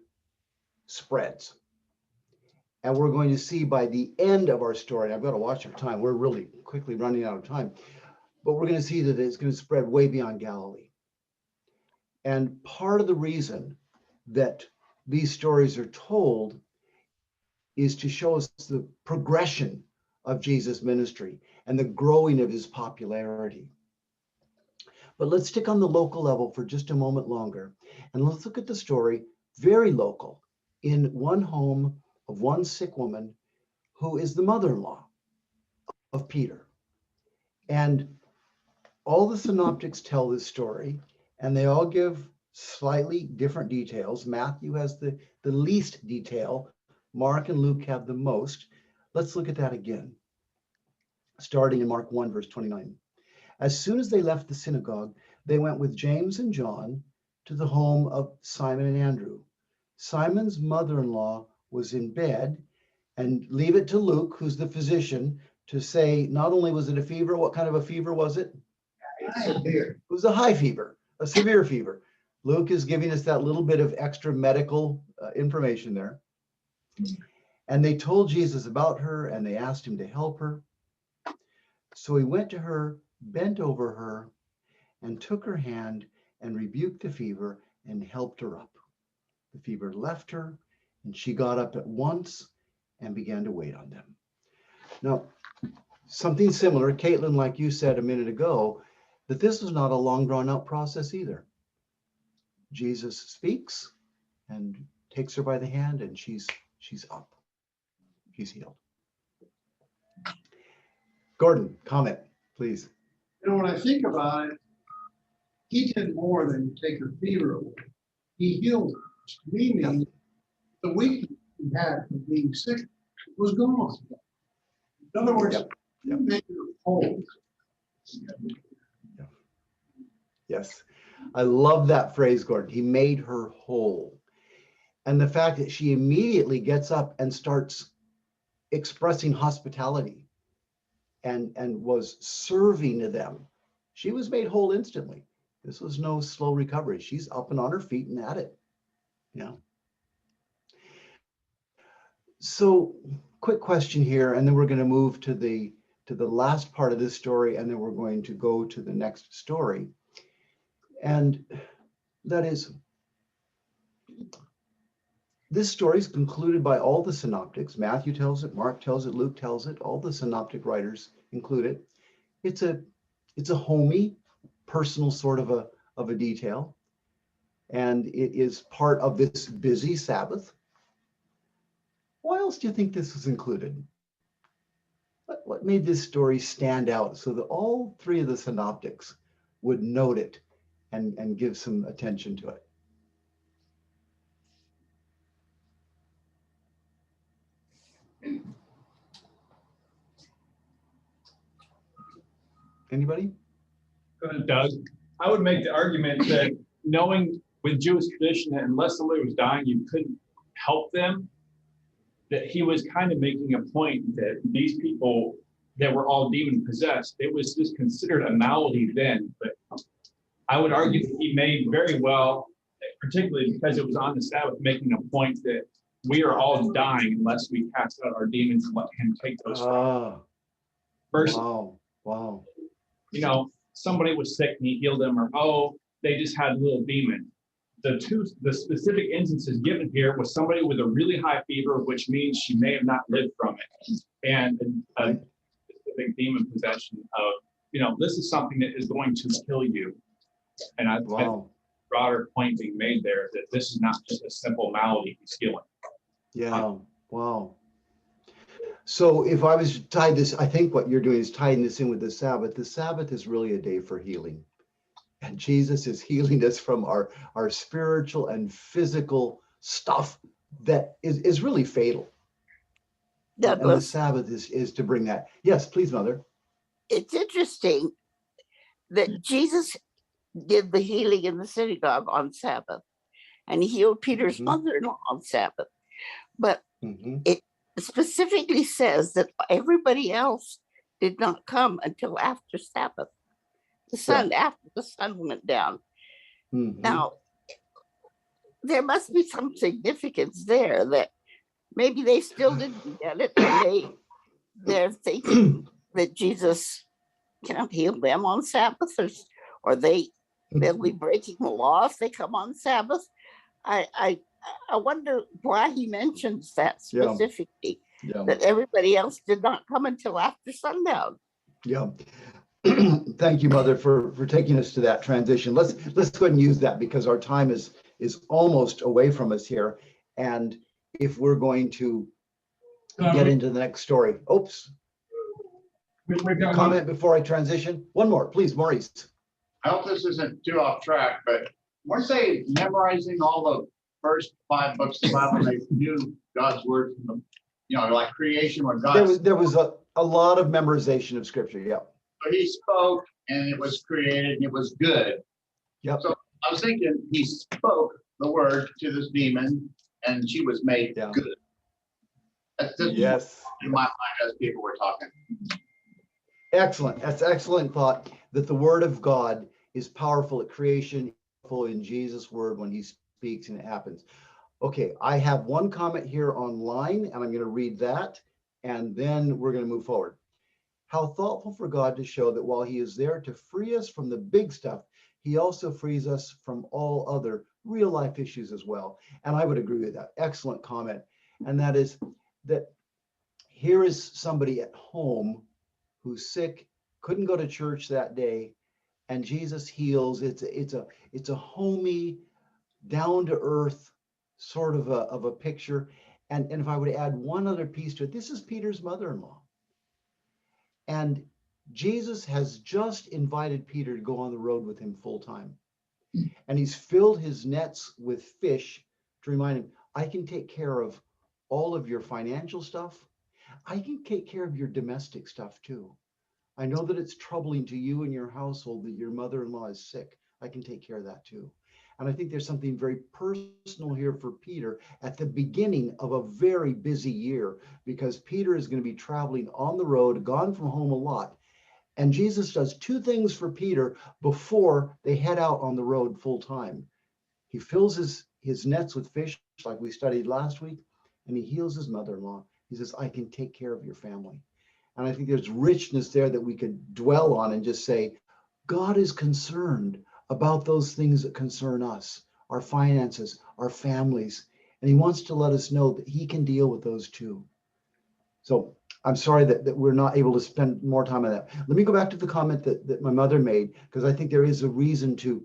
spreads. And we're going to see by the end of our story, I've got to watch our time, we're really quickly running out of time, but we're going to see that it's going to spread way beyond Galilee. And part of the reason that these stories are told is to show us the progression of Jesus' ministry and the growing of his popularity. But let's stick on the local level for just a moment longer. And let's look at the story, very local, in one home of one sick woman who is the mother-in-law of Peter. And all the synoptics tell this story, and they all give slightly different details. Matthew has the least detail. Mark and Luke have the most. Let's look at that again, starting in Mark 1, verse 29. As soon as they left the synagogue, they went with James and John to the home of Simon and Andrew. Simon's mother-in-law was in bed, and leave it to Luke, who's the physician, to say not only was it a fever, what kind of a fever was it? Severe. It was a high fever, a severe fever. Luke is giving us that little bit of extra medical information there. And they told Jesus about her, and they asked him to help her. So he went to her, bent over her, and took her hand and rebuked the fever and helped her up. The fever left her, and she got up at once and began to wait on them. Now, something similar, Caitlin, like you said a minute ago, that this was not a long drawn out process either. Jesus speaks and takes her by the hand, and she's up. She's healed. Gordon, comment, please. You know, when I think about it, he did more than take her fever away. He healed her, meaning the weakness he had from being sick was gone. In other words, he made her whole. Yes, I love that phrase, Gordon. He made her whole. And the fact that she immediately gets up and starts expressing hospitality and was serving to them. She was made whole instantly. This was no slow recovery. She's up and on her feet and at it. Yeah. So, quick question here, and then we're going to move to the last part of this story, and then we're going to go to the next story. And that is, this story is concluded by all the synoptics. Matthew tells it, Mark tells it, Luke tells it, all the synoptic writers include it. It's a homey, personal sort of a detail. And it is part of this busy Sabbath. Why else do you think this was included? What made this story stand out so that all three of the synoptics would note it and give some attention to it? Anybody? Go ahead, Doug. I would make the argument that knowing with Jewish tradition that unless somebody was dying, you couldn't help them, that he was kind of making a point that these people that were all demon possessed, it was just considered a malady then. But I would argue that he made very well, particularly because it was on the Sabbath, making a point that we are all dying unless we cast out our demons and let him take those. First, wow. You know, somebody was sick and he healed them, or they just had a little demon. The specific instances given here was somebody with a really high fever, which means she may have not lived from it, and a specific demon possession of, this is something that is going to kill you. And I broader point being made there that this is not just a simple malady he's healing. Yeah, wow. So if I was to tie this, I think what you're doing is tying this in with the Sabbath. The Sabbath is really a day for healing. And Jesus is healing us from our spiritual and physical stuff that is really fatal. And the Douglas, Sabbath is to bring that. Yes, please, Mother. it's interesting that Jesus did the healing in the synagogue on Sabbath, and he healed Peter's mother-in-law on Sabbath. But it specifically says that everybody else did not come until after Sabbath. After the sun went down. Now, there must be some significance there that maybe they still didn't get it, and they're thinking that Jesus can't heal them on Sabbath, or they'll be breaking the law if they come on Sabbath. I wonder why he mentions that specifically, that everybody else did not come until after sundown. Yeah. Thank you, Mother, for taking us to that transition. Let's go ahead and use that because our time is almost away from us here. And if we're going to get into the next story. Oops. Comment before I transition? One more, please, Maurice. I hope this isn't too off track, but we're saying memorizing all the first 5 books of the Bible, they knew God's word from them, you know, like creation when God. There was a lot of memorization of scripture, yeah. So he spoke and it was created and it was good. Yep. So I was thinking he spoke the word to this demon and she was made good. That's just in my mind as people were talking. Excellent. That's excellent thought that the word of God is powerful at creation, powerful in Jesus' word when he speaks and it happens. Okay, I have one comment here online and I'm going to read that and then we're going to move forward. How thoughtful for God to show that while he is there to free us from the big stuff, he also frees us from all other real life issues as well. And I would agree with that. Excellent comment. And that is that here is somebody at home who's sick, couldn't go to church that day, and Jesus heals. It's a homey, down to earth sort of a picture. And if I would add one other piece to it, this is Peter's mother-in-law. And Jesus has just invited Peter to go on the road with him full time. And he's filled his nets with fish to remind him, I can take care of all of your financial stuff. I can take care of your domestic stuff too. I know that it's troubling to you and your household that your mother-in-law is sick. I can take care of that too. And I think there's something very personal here for Peter at the beginning of a very busy year, because Peter is going to be traveling on the road, gone from home a lot. And Jesus does 2 things for Peter before they head out on the road full time. He fills his nets with fish, like we studied last week, and he heals his mother-in-law. He says, I can take care of your family. And I think there's richness there that we could dwell on and just say, God is concerned about those things that concern us, our finances, our families. And he wants to let us know that he can deal with those too. So I'm sorry that we're not able to spend more time on that. Let me go back to the comment that my mother made, because I think there is a reason to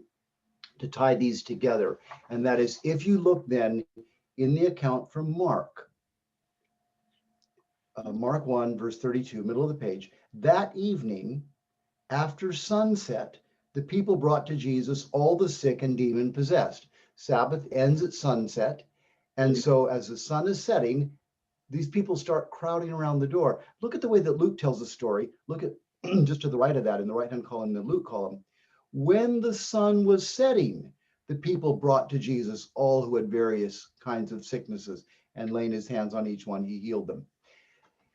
tie these together. And that is, if you look then in the account from Mark 1, verse 32, middle of the page, that evening after sunset, the people brought to Jesus all the sick and demon possessed. Sabbath ends at sunset. And so as the sun is setting, these people start crowding around the door. Look at the way that Luke tells the story. Look at just to the right of that in the right-hand column, the Luke column. When the sun was setting, the people brought to Jesus all who had various kinds of sicknesses, and laying his hands on each one, he healed them.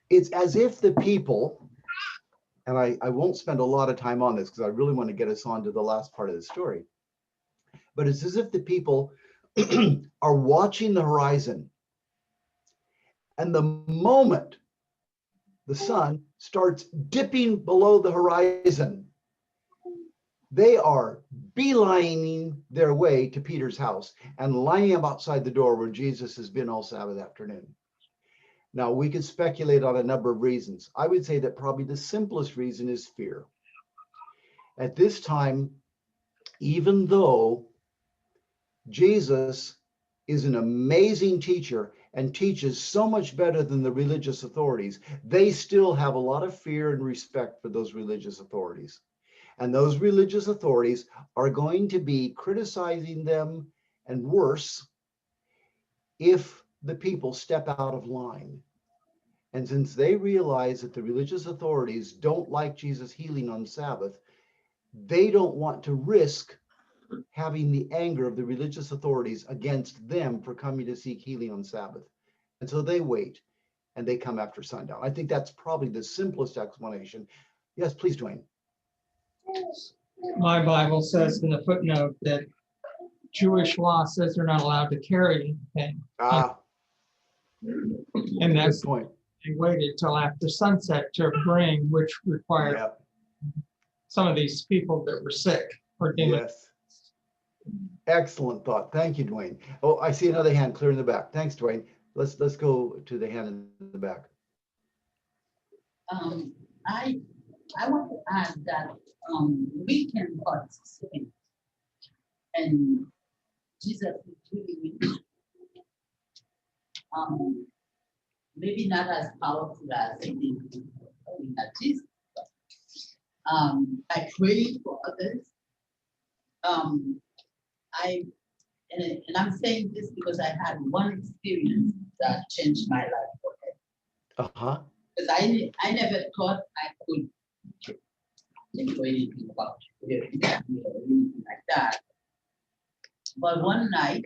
It's as if the people, and I won't spend a lot of time on this because I really want to get us on to the last part of the story, but it's as if the people are watching the horizon. And the moment the sun starts dipping below the horizon, they are beelining their way to Peter's house and lining up outside the door where Jesus has been all Sabbath afternoon. Now, we could speculate on a number of reasons. I would say that probably the simplest reason is fear. At this time, even though Jesus is an amazing teacher and teaches so much better than the religious authorities, they still have a lot of fear and respect for those religious authorities. And those religious authorities are going to be criticizing them, and worse, if the people step out of line. And since they realize that the religious authorities don't like Jesus healing on Sabbath, they don't want to risk having the anger of the religious authorities against them for coming to seek healing on Sabbath. And so they wait and they come after sundown. I think that's probably the simplest explanation. Yes, please, Dwayne. My Bible says in the footnote that Jewish law says they're not allowed to carry anything. Ah, And that's, good point. they waited till after sunset to bring, which required Yep. some of these people that were sick or demon. Yes. Excellent thought. Thank you, Dwayne. Oh, I see another hand clear in the back. Thanks, Dwayne. Let's go to the hand in the back. I want to add that we can participate, and Jesus is really maybe not as powerful as that Jesus. I pray for others. And I'm saying this because I had one experience that changed my life forever. Uh-huh. Because I never thought I could think anything about it, or anything like that. But one night,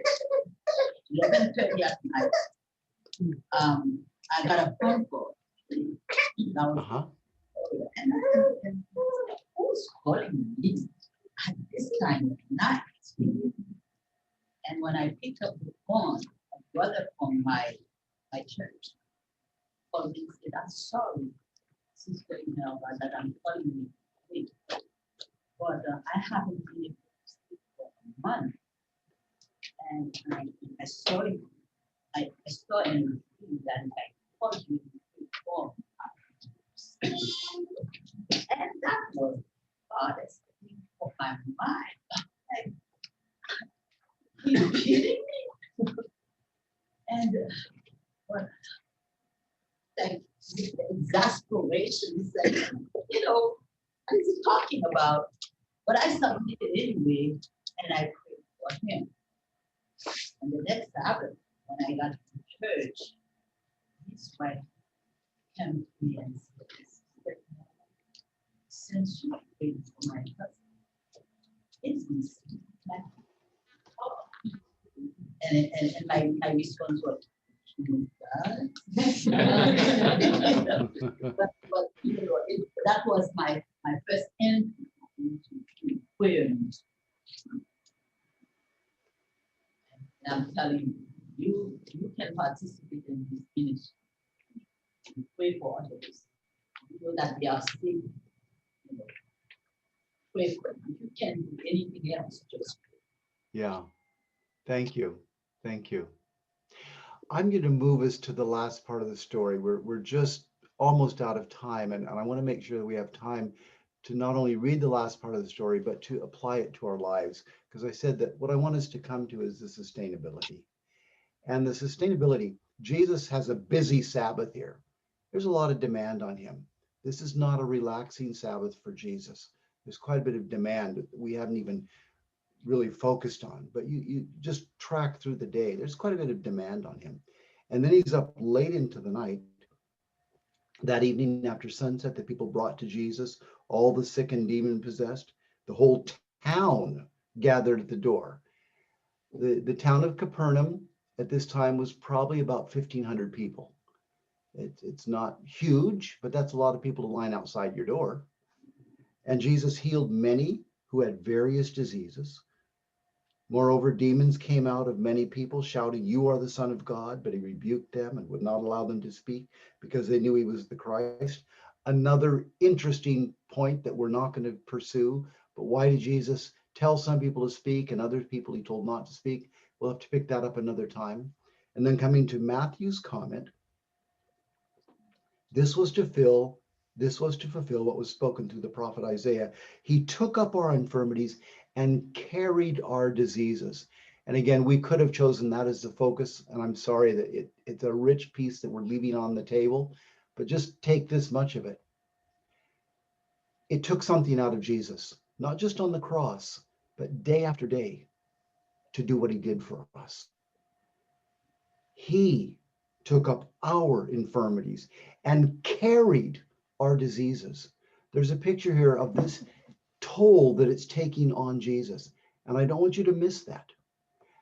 11:30 at night, I got a phone call. Uh-huh. And I said, who's calling me at this time of night? And when I picked up the phone, a brother from my church called me and said, I'm sorry, Sister Imelda, that I'm calling you late. But I haven't been able to sleep for a month. And I saw it. I saw in the dream that I called you before. And that was the hardest thing for my mind. Like, are you kidding me? And what like the exasperation said, what is he talking about? But I submitted anyway, and I prayed for him. And the next Sabbath, when I got to church, his wife came to me and said, since you prayed for my husband, it's been like, oh. And my response was, that was my first entry into prayer. And I'm telling you, you can participate in this ministry. You pray for others. You know that they are sick. Pray for them. You can't do anything else, just pray. Yeah. Thank you. Thank you. I'm going to move us to the last part of the story. We're just almost out of time, and I want to make sure that we have time to not only read the last part of the story, but to apply it to our lives. Because I said that what I want us to come to is the sustainability. And the sustainability, Jesus has a busy Sabbath here. There's a lot of demand on him. This is not a relaxing Sabbath for Jesus. There's quite a bit of demand that we haven't even really focused on, but you just track through the day. There's quite a bit of demand on him. And then he's up late into the night. That evening after sunset, the people brought to Jesus all the sick and demon possessed. The whole town gathered at the door. The town of Capernaum at this time was probably about 1,500 people. It's not huge, but that's a lot of people to line outside your door. And Jesus healed many who had various diseases. Moreover, demons came out of many people shouting, "You are the Son of God," but he rebuked them and would not allow them to speak because they knew he was the Christ. Another interesting point that we're not going to pursue, but why did Jesus tell some people to speak and other people he told not to speak? We'll have to pick that up another time. And then coming to Matthew's comment, this was to fulfill what was spoken through the prophet Isaiah. He took up our infirmities and carried our diseases. And again, we could have chosen that as the focus, and I'm sorry that it's a rich piece that we're leaving on the table, but just take this much of it. It took something out of Jesus, not just on the cross, but day after day to do what he did for us. He took up our infirmities, and carried our diseases. There's a picture here of this toll that it's taking on Jesus. And I don't want you to miss that.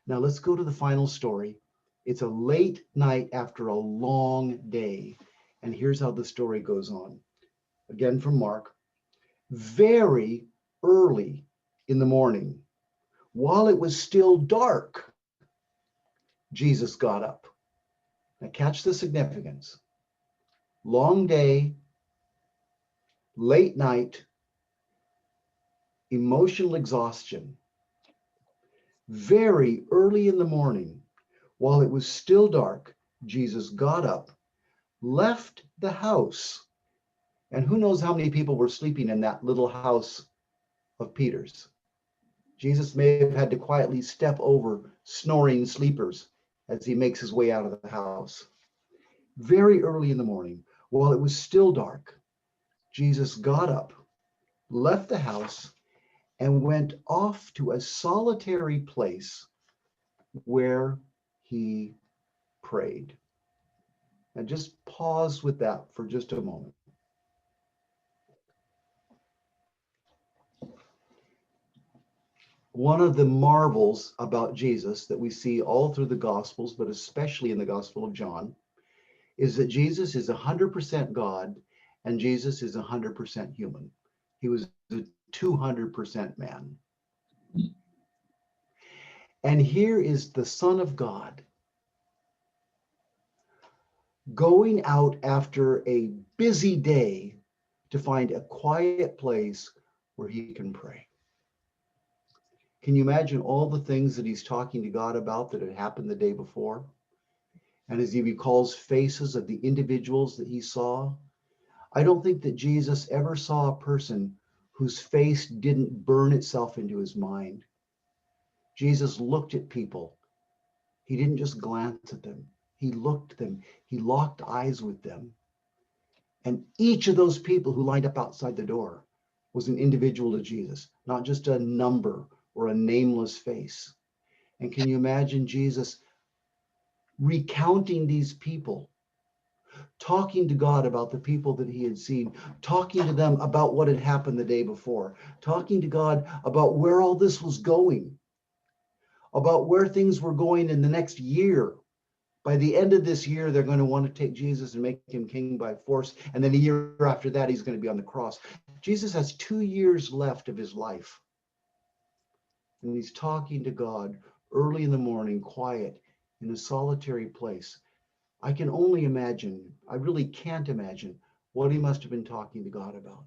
Now let's go to the final story. It's a late night after a long day. And here's how the story goes on. Again from Mark. Very early in the morning, while it was still dark, Jesus got up. Now catch the significance. Long day, late night, emotional exhaustion. Very early in the morning, while it was still dark, Jesus got up, left the house. And who knows how many people were sleeping in that little house of Peter's? Jesus may have had to quietly step over snoring sleepers as he makes his way out of the house. Very early in the morning, while it was still dark, Jesus got up, left the house, and went off to a solitary place where he prayed. And just pause with that for just a moment. One of the marvels about Jesus that we see all through the Gospels, but especially in the Gospel of John, is that Jesus is 100% God and Jesus is 100% human. He was a 200% man. And here is the Son of God going out after a busy day to find a quiet place where he can pray. Can you imagine all the things that he's talking to God about that had happened the day before? And as he recalls faces of the individuals that he saw, I don't think that Jesus ever saw a person whose face didn't burn itself into his mind. Jesus looked at people. He didn't just glance at them. He looked at them. He locked eyes with them. And each of those people who lined up outside the door was an individual to Jesus, not just a number or a nameless face. And can you imagine Jesus recounting these people, talking to God about the people that he had seen, talking to them about what had happened the day before, talking to God about where all this was going, about where things were going in the next year. By the end of this year, they're going to want to take Jesus and make him king by force. And then a year after that, he's going to be on the cross. Jesus has 2 years left of his life. And he's talking to God early in the morning, quiet, in a solitary place. I can only imagine, I really can't imagine what he must have been talking to God about.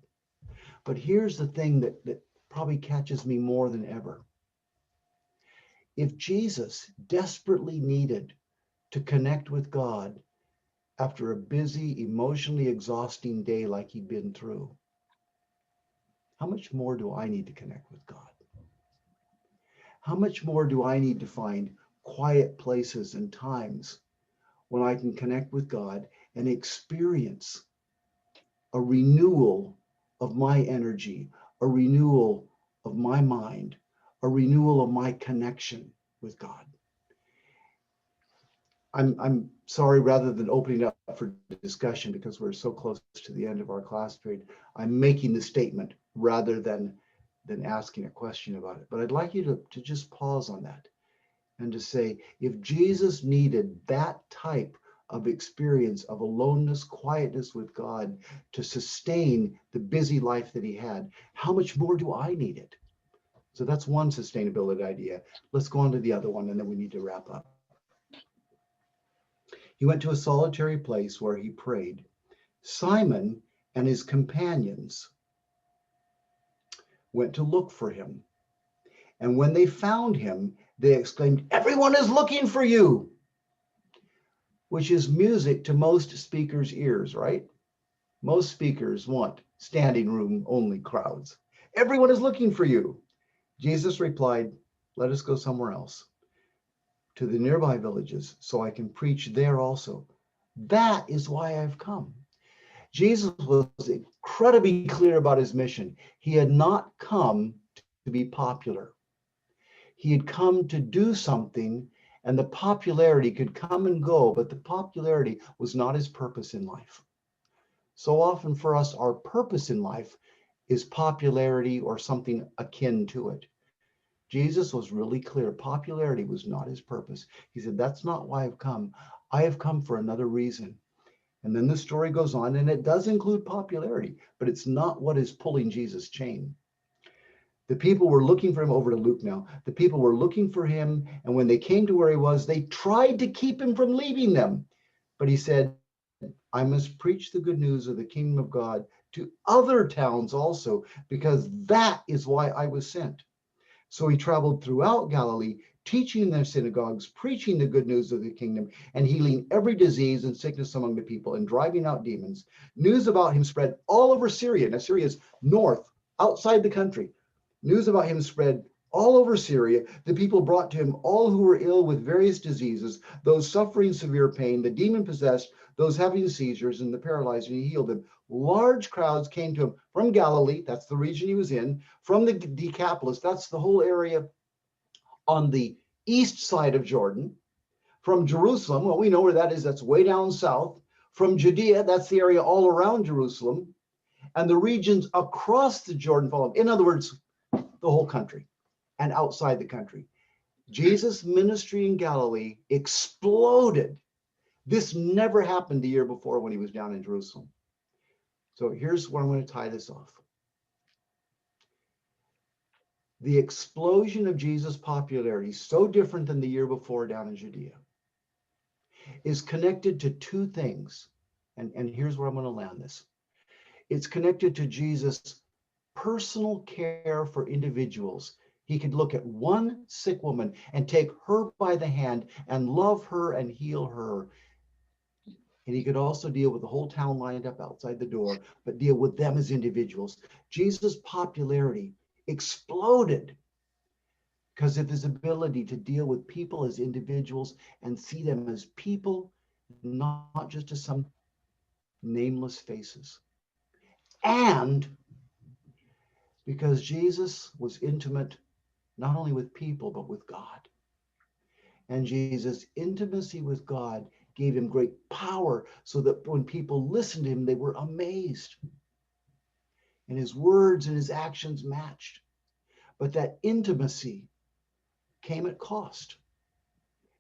But here's the thing that probably catches me more than ever. If Jesus desperately needed to connect with God after a busy, emotionally exhausting day like he'd been through, how much more do I need to connect with God? How much more do I need to find quiet places and times when I can connect with God and experience a renewal of my energy, a renewal of my mind, a renewal of my connection with God? I'm sorry, rather than opening up for discussion because we're so close to the end of our class period, I'm making the statement rather than asking a question about it. But I'd like you to just pause on that and to say, if Jesus needed that type of experience of aloneness, quietness with God to sustain the busy life that he had, how much more do I need it? So that's one sustainability idea. Let's go on to the other one, and then we need to wrap up. He went to a solitary place where he prayed. Simon and his companions went to look for him. And when they found him, they exclaimed, "Everyone is looking for you," which is music to most speakers' ears, right? Most speakers want standing room only crowds. "Everyone is looking for you." Jesus replied, "Let us go somewhere else, to the nearby villages, so I can preach there also. That is why I've come." Jesus was incredibly clear about his mission. He had not come to be popular. He had come to do something And the popularity could come and go, but the popularity was not his purpose in life. So often for us, our purpose in life is popularity or something akin to it. Jesus was really clear. Popularity was not his purpose. He said, that's not why I've come. I have come for another reason. And then the story goes on, and it does include popularity, but it's not what is pulling Jesus' chain. The people were looking for him, over to Luke now. The people were looking for him, and when they came to where he was, they tried to keep him from leaving them. But he said, I must preach the good news of the kingdom of God to other towns also, because that is why I was sent. So he traveled throughout Galilee, teaching in their synagogues, preaching the good news of the kingdom, and healing every disease and sickness among the people, and driving out demons. News about him spread all over Syria. Now, Syria is north, outside the country. News about him spread all over Syria. The people brought to him all who were ill with various diseases, those suffering severe pain, the demon-possessed, those having seizures, and the paralyzed, and he healed them. Large crowds came to him from Galilee, that's the region he was in, from the Decapolis, that's the whole area on the east side of Jordan, from Jerusalem, well, we know where that is, that's way down south, from Judea, that's the area all around Jerusalem, and the regions across the Jordan followed. In other words, the whole country and outside the country. Jesus' ministry in Galilee exploded. This never happened the year before when he was down in Jerusalem. So here's where I'm going to tie this off. The explosion of Jesus' popularity, so different than the year before down in Judea, is connected to two things. And here's where I'm going to land this. It's connected to Jesus' personal care for individuals. He could look at one sick woman and take her by the hand and love her and heal her. And he could also deal with the whole town lined up outside the door, but deal with them as individuals. Jesus' popularity exploded because of his ability to deal with people as individuals and see them as people, not just as some nameless faces. And because Jesus was intimate not only with people, but with God. And Jesus' intimacy with God gave him great power so that when people listened to him, they were amazed. And his words and his actions matched. But that intimacy came at cost.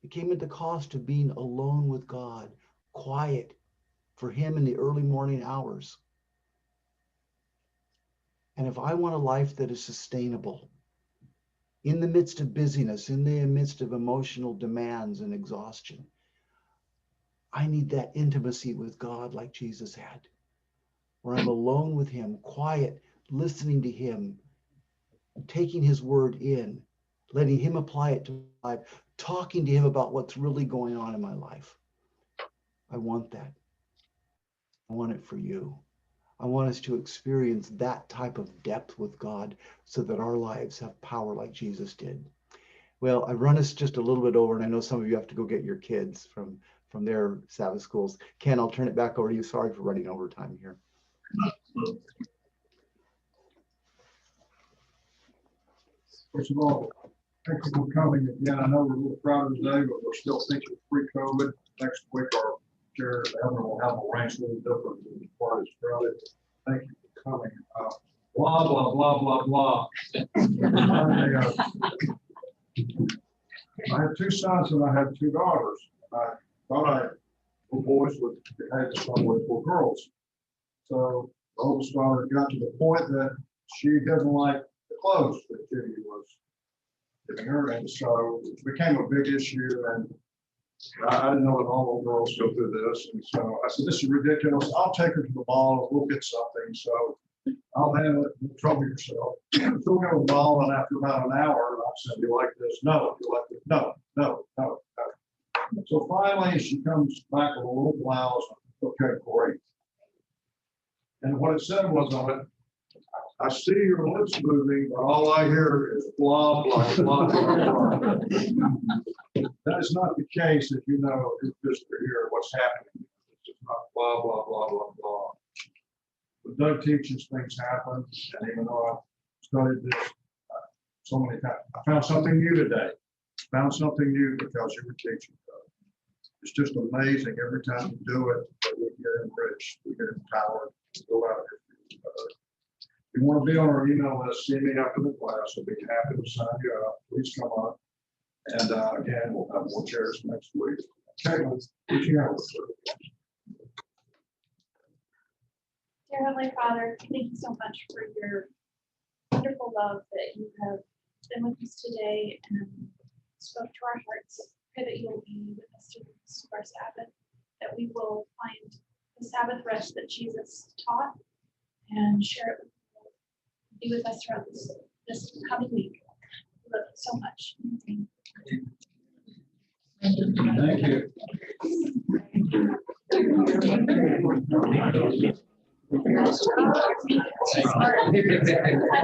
It came at the cost of being alone with God, quiet for him in the early morning hours. And if I want a life that is sustainable, in the midst of busyness, in the midst of emotional demands and exhaustion, I need that intimacy with God like Jesus had, where I'm alone with him, quiet, listening to him, taking his word in, letting him apply it to my life, talking to him about what's really going on in my life. I want that. I want it for you. I want us to experience that type of depth with God so that our lives have power like Jesus did. Well, I've run us just a little bit over, and I know some of you have to go get your kids from their Sabbath schools. Ken, I'll turn it back over to you. Sorry for running over time here. First of all, thank you for coming again. I know we're a little crowded today, but we're still thinking pre-COVID. Next week, our chair, Abner, will have a range a little different than the part is crowded. Thank you for coming. Blah, blah, blah, blah, blah. I have two sons and I have two daughters. I thought I had boys with, I had some with four girls. So the oldest daughter got to the point that she doesn't like the clothes that Jimmy was giving her. And so it became a big issue. And I didn't know that all the girls go through this. And so I said, this is ridiculous. I'll take her to the mall. We'll get something. So I'll handle it. Don't trouble yourself. So we go to the mall, and after about an hour, I said, you like this? No. You like this? No, no, no, no. So finally, she comes back with a little blouse. Okay, great. And what it said was on it, I see your lips moving, but all I hear is blah, blah, blah, blah, blah. That is not the case if you know just to hear what's happening. It's just not blah, blah, blah, blah, blah. But Doug teaches things happen, and even though I've studied this so many times, I found something new today. found something new because you were teaching. It's just amazing every time you do it, that we get enriched, we get empowered, go out here. If you want to be on our email list, see me after the class. I'll be happy to sign you up. Please come up. And again, we'll have more chairs next week. Okay, let's teaching hours. Dear Heavenly Father, thank you so much for your wonderful love that you have been with us today and spoke to our hearts. Pray that you'll be with us through this our Sabbath, that we will find the Sabbath rest that Jesus taught and share it with you. Be with us throughout this coming week. We love you so much. Thank you.